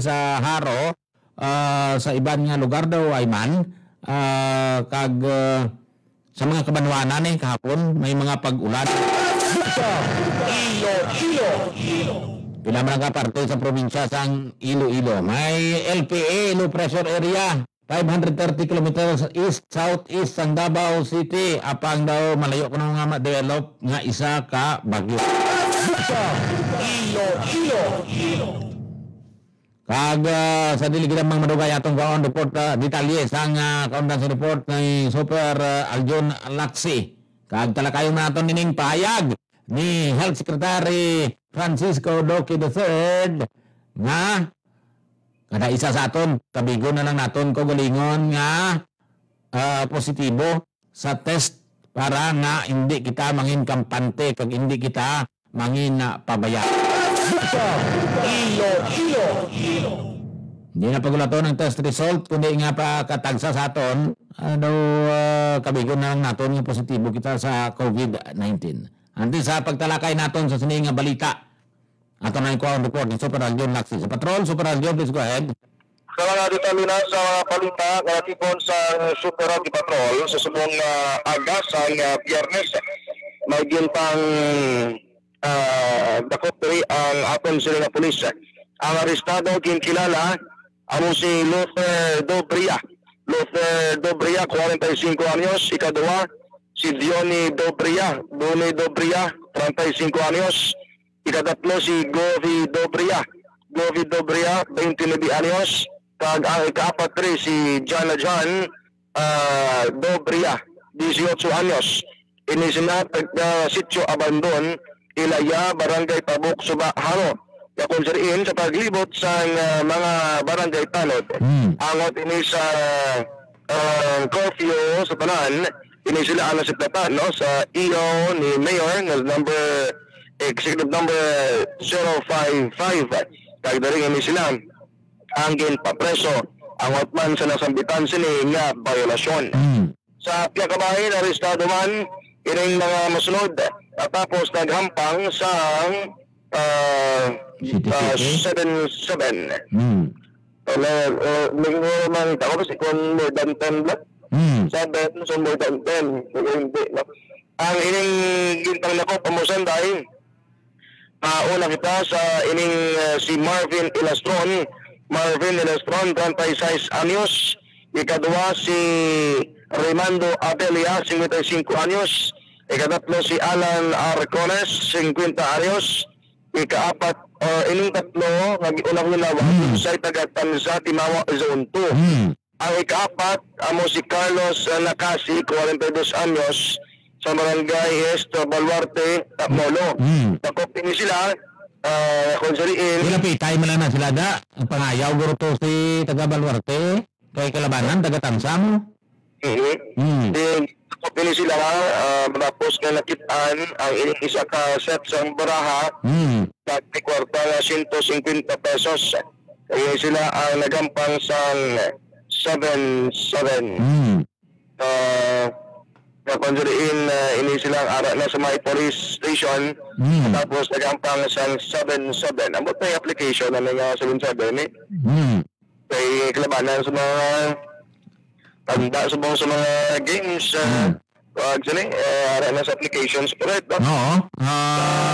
B: sa Haro sa iban nga lugar daw ay man kag sa mga kabanwanan kahapon may mga pag-ulan. Pila man nga parte sa probinsya sang Iloilo may LPA low pressure area 530 kilometers east-southeast sang Davao City. Apang daw malayo ko na nga ma-develop nga isa ka bagyo. Kag sa dili gid mang madugay atong kaon report detalye sang kaundan sa report ni Super Aljon Laksi. Kag talakayon naton nining pahayag ni Health Secretary Francisco Duque III nga kada isa sa aton, tabigon na lang naton ko galingon nga positibo sa test para nga hindi kita mangin kampante kag hindi kita mangin pabaya. Hindi na pagulaton ang test result kundi nga pa katagsa sa aton kabigon na lang naton nga positibo kita sa COVID-19. Anti sa pagtalakay naton sa sining nga balita. Ato na yung report ni Super Aljon Laksi. Sa Patrol, Super Aljon, please go ahead.
G: Sa mga detalye sa mga balita, kalatipon sa Super Radio Patrol, sa subong agasang Biyernes, may gintang dakot ang aton sila na pulis Ang arestado kinkilala amo si Luther Dobria. Luther Dobria, 45 anyos. Ikaduwa, si Diony Dobria. Diony Dobria, 35 anyos. Ikatatlo, si Govi Dobria. Govi Dobria, 29 anyos. Kag ang ikaapat rin, si John Dobria, 18 anyos. Ini sila sitio Abandon, Ilaya, Barangay Tabuk, Suba, Haro. Yakonseriin sa paglibot sa mga barangay tanod. Angot ini sa curfew sa tanan, ini sila ang nasiplatan no, sa EO ni Mayor ng executive number 055. Kagdaring ini sila ang ginpapreso angot man sa nasambitan sini nga violasyon. Sa Piakabahin, arestado man ining mga masunod tapos naghampang sa 7-7. Linggo man ito kasi kung more than 10 block. 7, so more than 10. Hindi, no? Ang ining gintang nako pamusan dahil una kita sa ining si Marvin Ilastron. Marvin Ilastron, 36 anyos. Ikaduwa si Raymando Abelia, 55 anyos. Ikatatlo si Alan Arcones, 50 anyos. Ikaapat, ining tatlo, nag-unang nilawag sa taga-Tanza, Timawa, Zone 2. Ang ikaapat, amo si Carlos Nakasi, 42 anyos, sa Barangay Esto, Baluarte, Molo. Takop ini sila, konseriin.
B: Ilapitay mo lang na sila da. Ang pangayaw, guro to si taga-Baluarte, kay Kalabanan, taga-Tansam. Takop ini sila, tapos na nakitaan ang ining isa ka set sa baraha, dati kwarta na 150 pesos. Kaya sila ang nagampang sa 7-7. Napanduriin ini silang ara na sa may police station. Tapos nagampang sa 7-7. Ang buta yung application na nga 7-7 eh. Kaya kalabanan sa mga tanda sa mga games. Ara na sa applications. Correct, no? Oo.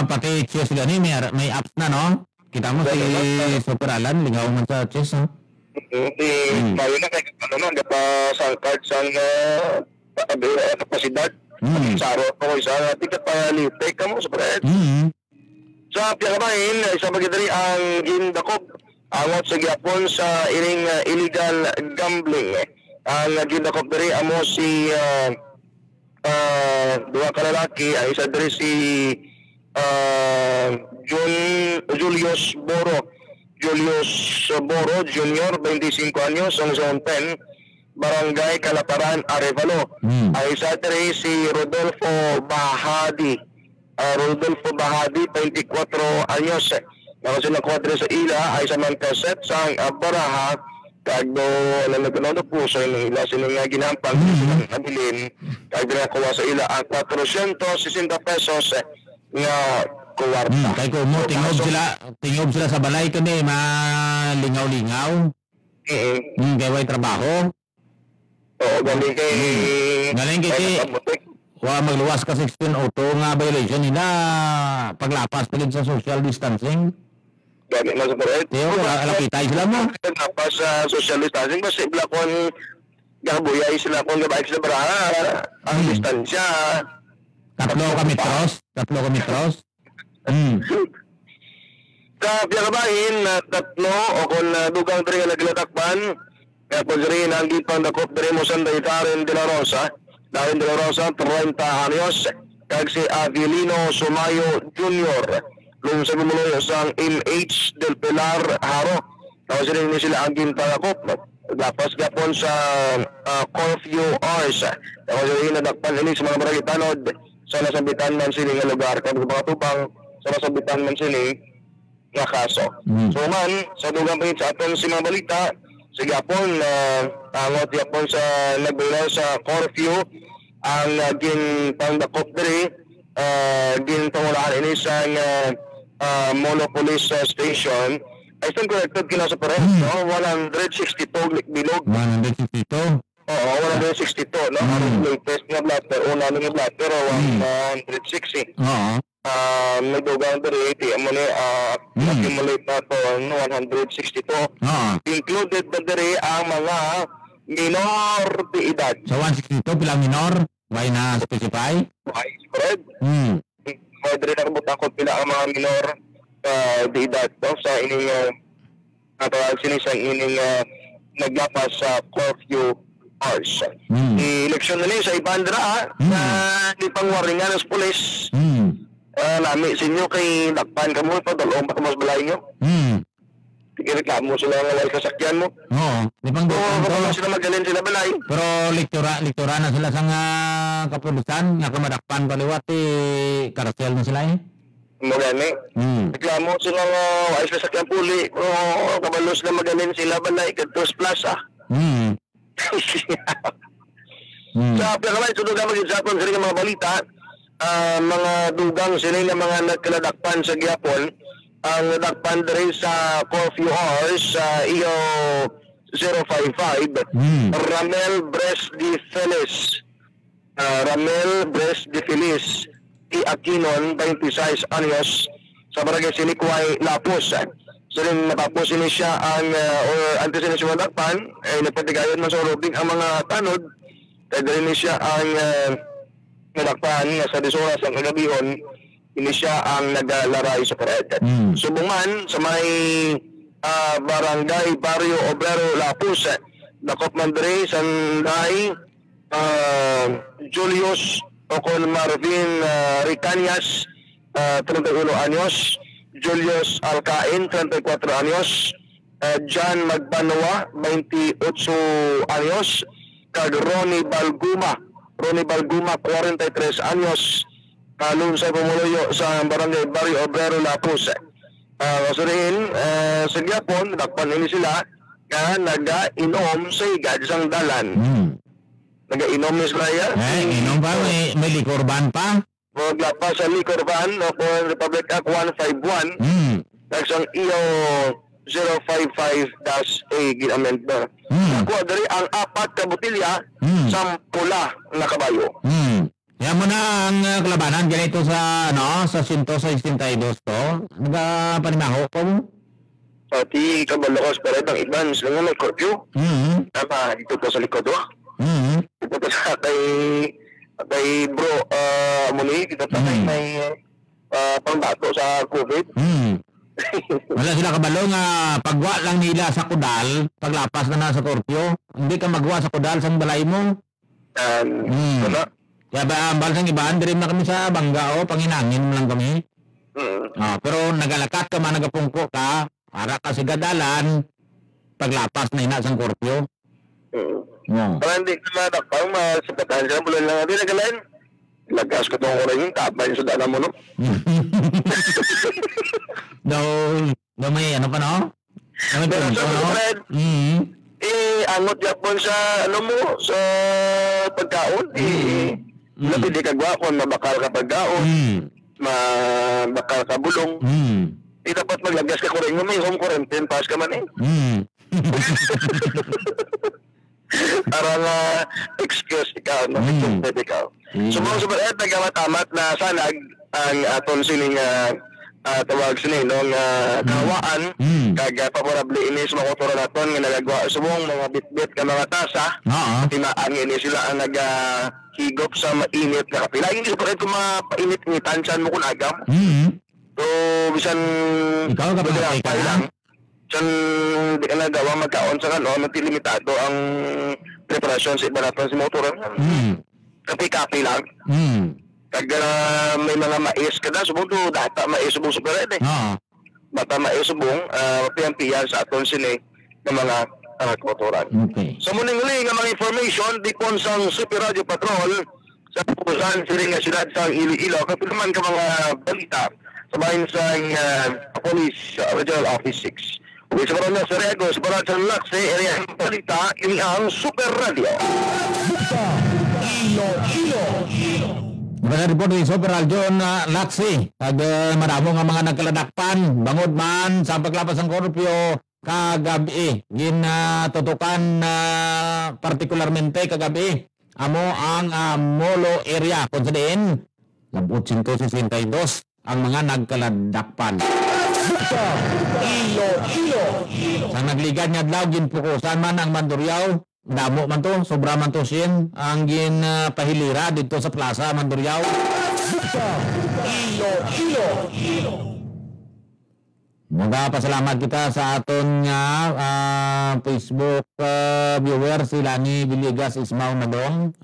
B: Pati chess gani, may apps na, no? Kita mo si Super Alan, lingaw man sa chess, no?
G: Bayo na kay gapa sa card sa kapasidad. Saro ko isa tiket pa litek kamo sa pret. Sa Piakabahin, isa magidari ang gindakop angot sa gyapon sa ining illegal gambling. Ang gindakop diri amo si dua ka lalaki, ang isa diri si Julius Boro Jr., 25 anyos, ang Zone 10, Barangay Calaparan, Arevalo. Ang isa diri si Rodolfo Bahadi, 24 anyos. Ang sila kwadre sa ila ay sa Mancaset sa Baraha. Kagdo nagkanono po sa ila silang ginampang silang nabilin. Kagdo nakuha sa ila ang 460 pesos nga kuwarta.
B: Kaya kung mo tingob sila sa balay kani malingaw-lingaw. Kaya way trabaho.
G: Oo, galing kay
B: magluwas ka 16 auto nga violation nila paglapas pa sa social distancing.
G: Gani na sa correct.
B: Alakitay sila mo.
G: Paglapas sa social distancing kasi blakon gabuyay sila kung gabaik sa baraha. Ang distansya.
B: Tatlo ka metros.
G: Sa Piakabahin, tatlo o kung dugang diri nga naglatakpan, kaya po rin ang gipang dakop diri mo sa Daitaren de la Rosa. Darin de la Rosa, 30 anyos, kag si Avilino Sumayo Jr. Lung sa bumuloy sa MH del Pilar Haro. Tapos rin sila ang gipang dakop. Dapas gapon sa curfew hours. Tapos rin nadakpan ini sa mga barangay tanod sa nasabitan man sila nga lugar. Kag mga tubang sa nasabitan man sila nga kaso. So man, sa dugang pangit sa aton si mga balita, sa Gapon, angot Gapon sa nagbulaw sa curfew, ang ginpangdakop diri, ginpangulaan ini sa Molo Police Station. I think corrected kina sa pares, no? 162 bilog.
B: 162?
G: Oo, 162, no? Ang latest nga blatter, una nga blatter, 160.
B: Oo.
G: May dugang diri, mo ni, accumulate na to, 162. Included na diri ang mga minor de edad.
B: So 162, pilang minor? Why na specify?
G: Why, correct? May diri na kabutan ko pila ang mga minor de edad sa ining natawag sinisang ining naglapas sa curfew hours. Eleksyon na niya sa Ibandra na di pangwaringan ng pulis. Nami sinyo kay dakpan ka mo ito, dalawang patamas balay nyo. Reklamo sila nga wala kasakyan mo.
B: Oo. Di pang
G: kapag sila magaling sila balay.
B: Pero lektura na sila sa nga kapulisan, nga kamadakpan paliwat karasel na sila
G: Mo gani. Reklamo sila nga wala kasakyan puli. Kabalos na magaling sila balay, Kadtos Plaza. Sa pagkakabay, sunod na mag-insapon sila ng mga balita, mga dugang sila ng mga nagkaladakpan sa Gyapon, ang nadakpan rin sa curfew hours sa iyo 055, Ramel Bres de Feliz. Ramel Bres de Feliz, Aquinon, 26 anyos, sa barangay Sinikway, Lapos. So rin natapos ini siya ang antes na siya nadakpan, nagpatigayon man sa urubing ang mga tanod, kaya rin siya ang nadakpan sa disoras ang kagabihon, ini siya ang naglaray sa pared. Subungan sa may barangay Barrio Obrero Lapus, dakop man diri sanday Julius Ocon Marvin Ricanias, 31 anyos, Julius Alcain, 34 anyos, John Magbanua, 28 anyos, kag Ronnie Balguma, 43 anyos, kalun sa pumuluyo sa barangay Barrio Obrero Lapus. Kasurin, sa Gyapon, dakpan ini sila na naga-inom sa igad sang dalan. Naga-inom ni sila yan.
B: Inom pa? May liquor ban pa?
G: Maglapa sa liquor ban o Republic Act 151. Nagsang iyo 055-A ginamend na. Nakuha dari ang 4 ka botilya sa pula na kabayo.
B: Yan mo na ang kalabanan ganito sa sa 162 to. Nagapanimaho ko mo?
G: Pati kabalokos pero itang advance lang may curfew. Tama, dito po sa likod o. Dito po sa kay bro, muli, dito po may pangbato sa COVID.
B: Wala sila kabalo nga pagwa lang nila sa kudal, paglapas na sa curfew, hindi ka magwa sa kudal sa balay mo.
G: Wala.
B: Kaya ba, balasang ibaan, dirim na kami sa bangga panginangin mo lang kami. Pero nagalakat ka man, nagapungko ka, para ka sa gadalan, paglapas na inasang curfew.
G: Para hindi ka madakpang, masipatan siya, bulan lang natin, nagalain. Lagas ko itong oray yung tapay sa dana mo, no?
B: Daw may ano pa, no? May punto, no?
G: Angot yapon sa, sa pagkaon, Labi di kagwa kung mabakal ka pagkaon, mabakal ka bulong. Dapat maglagas ka kuring mo, may home quarantine pass ka man para nga excuse ikaw, excuse ikaw. Subong subalit, nagkamatamat na sanag ang aton sining tawag sinin kawaan kag favorable ini sa mga kultura naton nga nagagawa subong mga bitbit ka mga tasa tinaan ini sila ang higop sa mainit na kapila hindi pa rin kung mapainit-initan saan mo kung agam so bisan
B: ikaw kapag ka lang
G: saan di ka nagawa magkaon sa limitado ang preparasyon sa iba natin si motor kapi-kapi lang kag may mga mais kada subong to data mais subong super red bata mais subong piyan-piyan sa aton sini ng mga motoran. So muning uli nga mga information di pon sang Super Radio Patrol sa pupusan siring nga siyudad sa Iloilo kapiluman ka mga balita sa bahin sa Police Regional Office 6. Uwi sa Corona sa Riego, sa Barat sa Lakse, area ng balita, ini ang Super Radio. Iloilo.
B: Mga report ni Super Aljon Laksi, kag maramo nga mga nagkaladakpan, bangod man sa paglapas ng korupyo kagabi, ginatutukan particularmente kagabi amo ang Molo area kung saan labot 162 ang mga nagkaladakpan. Sa nagligad nga adlaw ginpukusan man ang Mandurriao, damo man to, sobra man to sin ang ginpahilira dito sa Plaza Mandurriao. Nagapasalamat kita sa aton nga Facebook viewer sila ni Villegas Ismaw Nadong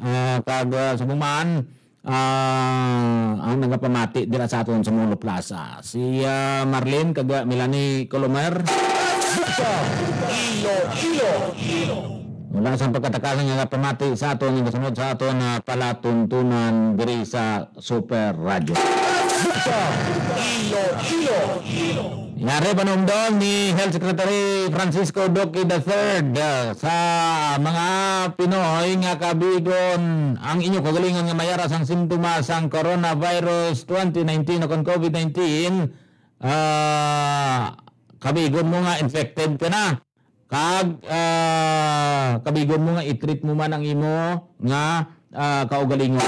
B: kag subuman ang nagapamati dira sa aton sa Molo Plaza si Marlene kag Melanie Colomer. Mula sa pagkatakasan nga pamati sa aton nga sunod sa aton palatuntunan diri sa Super Radio. Yari panumdom ni Health Secretary Francisco Duque III sa mga Pinoy nga kabigon ang inyo kagalingan nga mayara sang simptomas sang coronavirus 2019 o COVID-19 kabigon mo nga infected ka na kag kabigon mo nga i-treat mo man ang imo nga kaugalingon.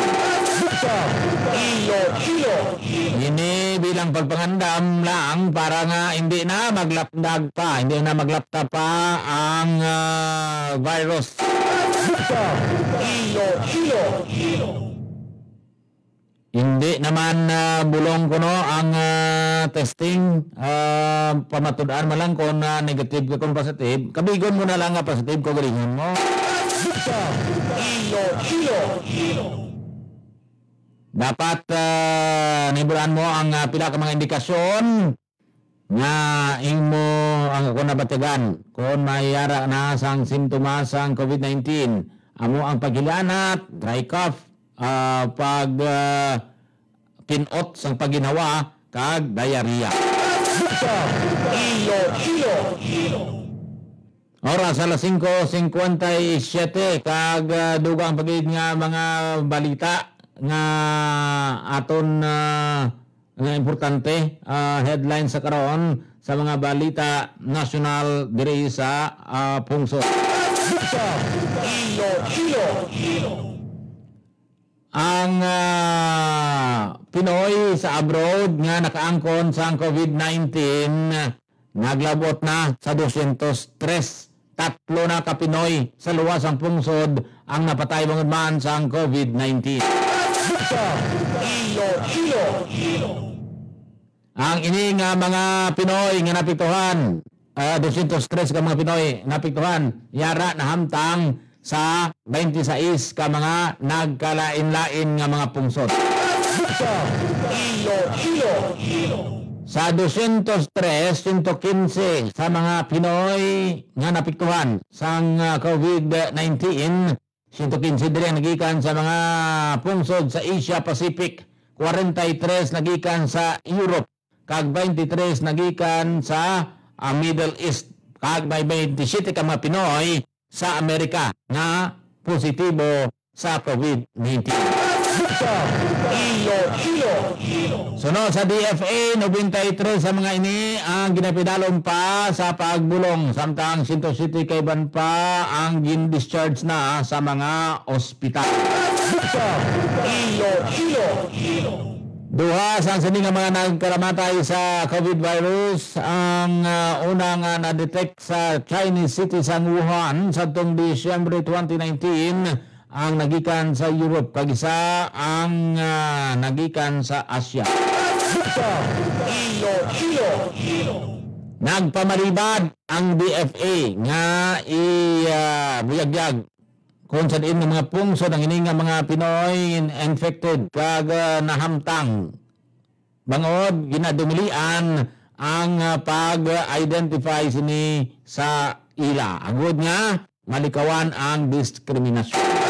B: Ini bilang pagpangandam lang para nga hindi na maglapdag pa, hindi na maglapta pa ang virus. Hindi naman bulong ko no ang testing, pamatud-an mo lang kung negative ka kung positive, kabigon mo na lang nga positive ko galingon mo. Dapat nibulan mo ang pila ka mga indikasyon nga imo ang kung nabatigan kung mayara na sang simptomas sang COVID-19. Amo ang paghilanat, dry cough, pag kinot sang paginawa kag diarrhea. Oras alas 5:57 kag dugang pagid nga mga balita nga aton nga importante headline sa karon sa mga balita national diri sa pungsod. Ang Pinoy sa abroad nga nakaangkon sa COVID-19 naglabot na sa 203. Tatlo na ka Pinoy sa luwas ang pungsod ang napatay bangod man sa COVID-19. Ang ini nga mga Pinoy nga napiktuhan, 203 ka mga Pinoy napiktuhan, yara na hamtang sa 26 ka mga nagkalain-lain nga mga pungsod. Sa 203, 115 sa mga Pinoy nga napiktuhan sang COVID-19, 115 din nagikan sa mga pungsod sa Asia Pacific, 43 nagikan sa Europe, kag 23 nagikan sa Middle East, kag may 27 ka mga Pinoy sa Amerika nga positibo sa COVID-19. Sunod sa DFA, 93 sa mga ini ang ginapidalon pa sa pagbulong, samtang 107 kaiban pa ang gin-discharge na sa mga ospital. Duha sa sini nga mga nagkaramatay sa COVID virus. Ang unang na-detect sa Chinese city sa Wuhan sa Disyembre 2019 ang nagikan sa Europe, kag isa ang nagikan sa Asia. Nagpamaribad ang DFA nga i-buyagyag kung saan ng mga pungsod ang ininga mga Pinoy infected kag nahamtang. Bangod, ginadumilian ang pag-identify sini sa ila. Agud nga, malikawan ang diskriminasyon.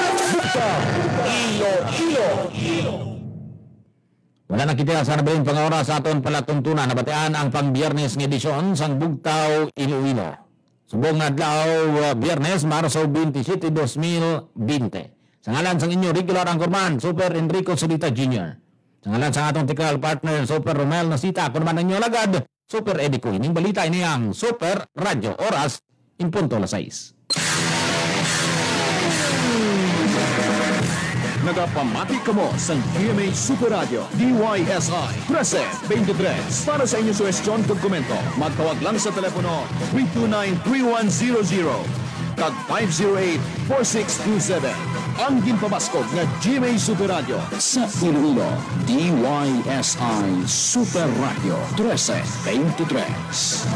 B: Wala na kita sa nabing pang-oras sa aton palatuntunan. Nabatian ang pang-Biyernes ng edisyon sang Bugtaw, Iloilo. Subong na adlaw Biyernes, Marso 27, 2020. Sa ngalan sang inyo regular anchorman, Super Enrico Solita Jr. Sa ngalan sang atong technical partner, Super Romel Nasita. Ako naman ang inyo lagad, Super Edico. Ining balita ini ang Super Radio. Oras, in punto 6.
A: nagapamati kamo sa GMA Super Radio DYSI 1323 para sa inyong suwestyon kag komento. Magtawag lang sa telepono 329-3100 kag 508-4627. Ang ginpamaskog nga GMA Super Radio sa Iloilo DYSI Super Radio 1323.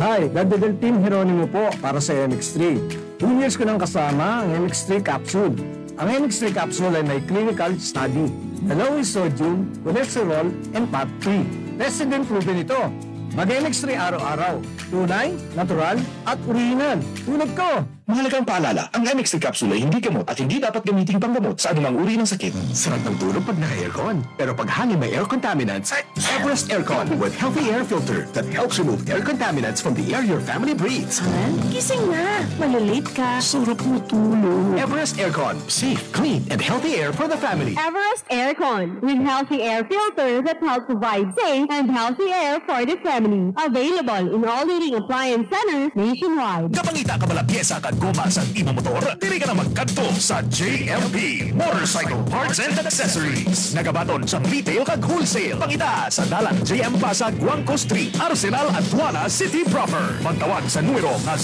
O: Hi, Dadadal Team Heronimo po para sa MX3. 2 years ko nang kasama ang MX3 capsule. Ang MX3 capsule ay may clinical study na low in sodium, cholesterol, and fat-free. Tested and proven ito. Mag-MX3 araw-araw. Tunay, natural, at original. Tulad ko.
E: Mahalagang paalala, ang MX3 capsule ay hindi gamot at hindi dapat gamitin panggamot sa anumang uri ng sakit. Sarap ng tulog pag naka-aircon. Pero pag hangin may air contaminants, Everest Aircon with healthy air filter that helps remove air contaminants from the air your family breathes.
L: Gising na. Malilate ka.
E: Sarap mo tulog. Everest Aircon. Safe, clean, and healthy air for the family.
L: Everest Aircon with healthy air filter that helps provide safe and healthy air for the family. Available in all leading appliance centers nationwide.
E: Kapangita ka bala pyesa ka goma sa imo motor, dili ka na magkanto sa JMP Motorcycle Parts and Accessories. Nagabaton sa retail kag wholesale. Pangita sa dalang JM Pasag, Guangco Street, Arsenal, Aduana City proper. Magtawag sa numero na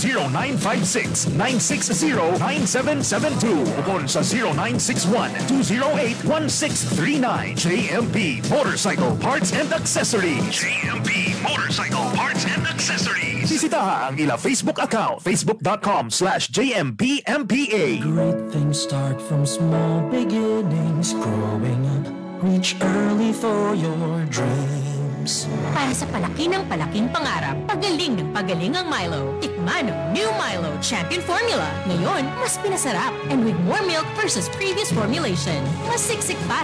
E: 0956-960-9772 upon sa 0961-208-1639. JMP Motorcycle Parts and Accessories. JMP Motorcycle Parts and Accessories. Bisita ang ila Facebook account, facebook.com/JMPMPA.
C: Great things start from small beginnings. Growing up, reach early for your dreams.
P: Para sa palaki ng palaking pangarap, pagaling ng pagaling ang Milo. Tikman ang New Milo Champion Formula. Ngayon, mas pinasarap and with more milk versus previous formulation. Mas siksik pa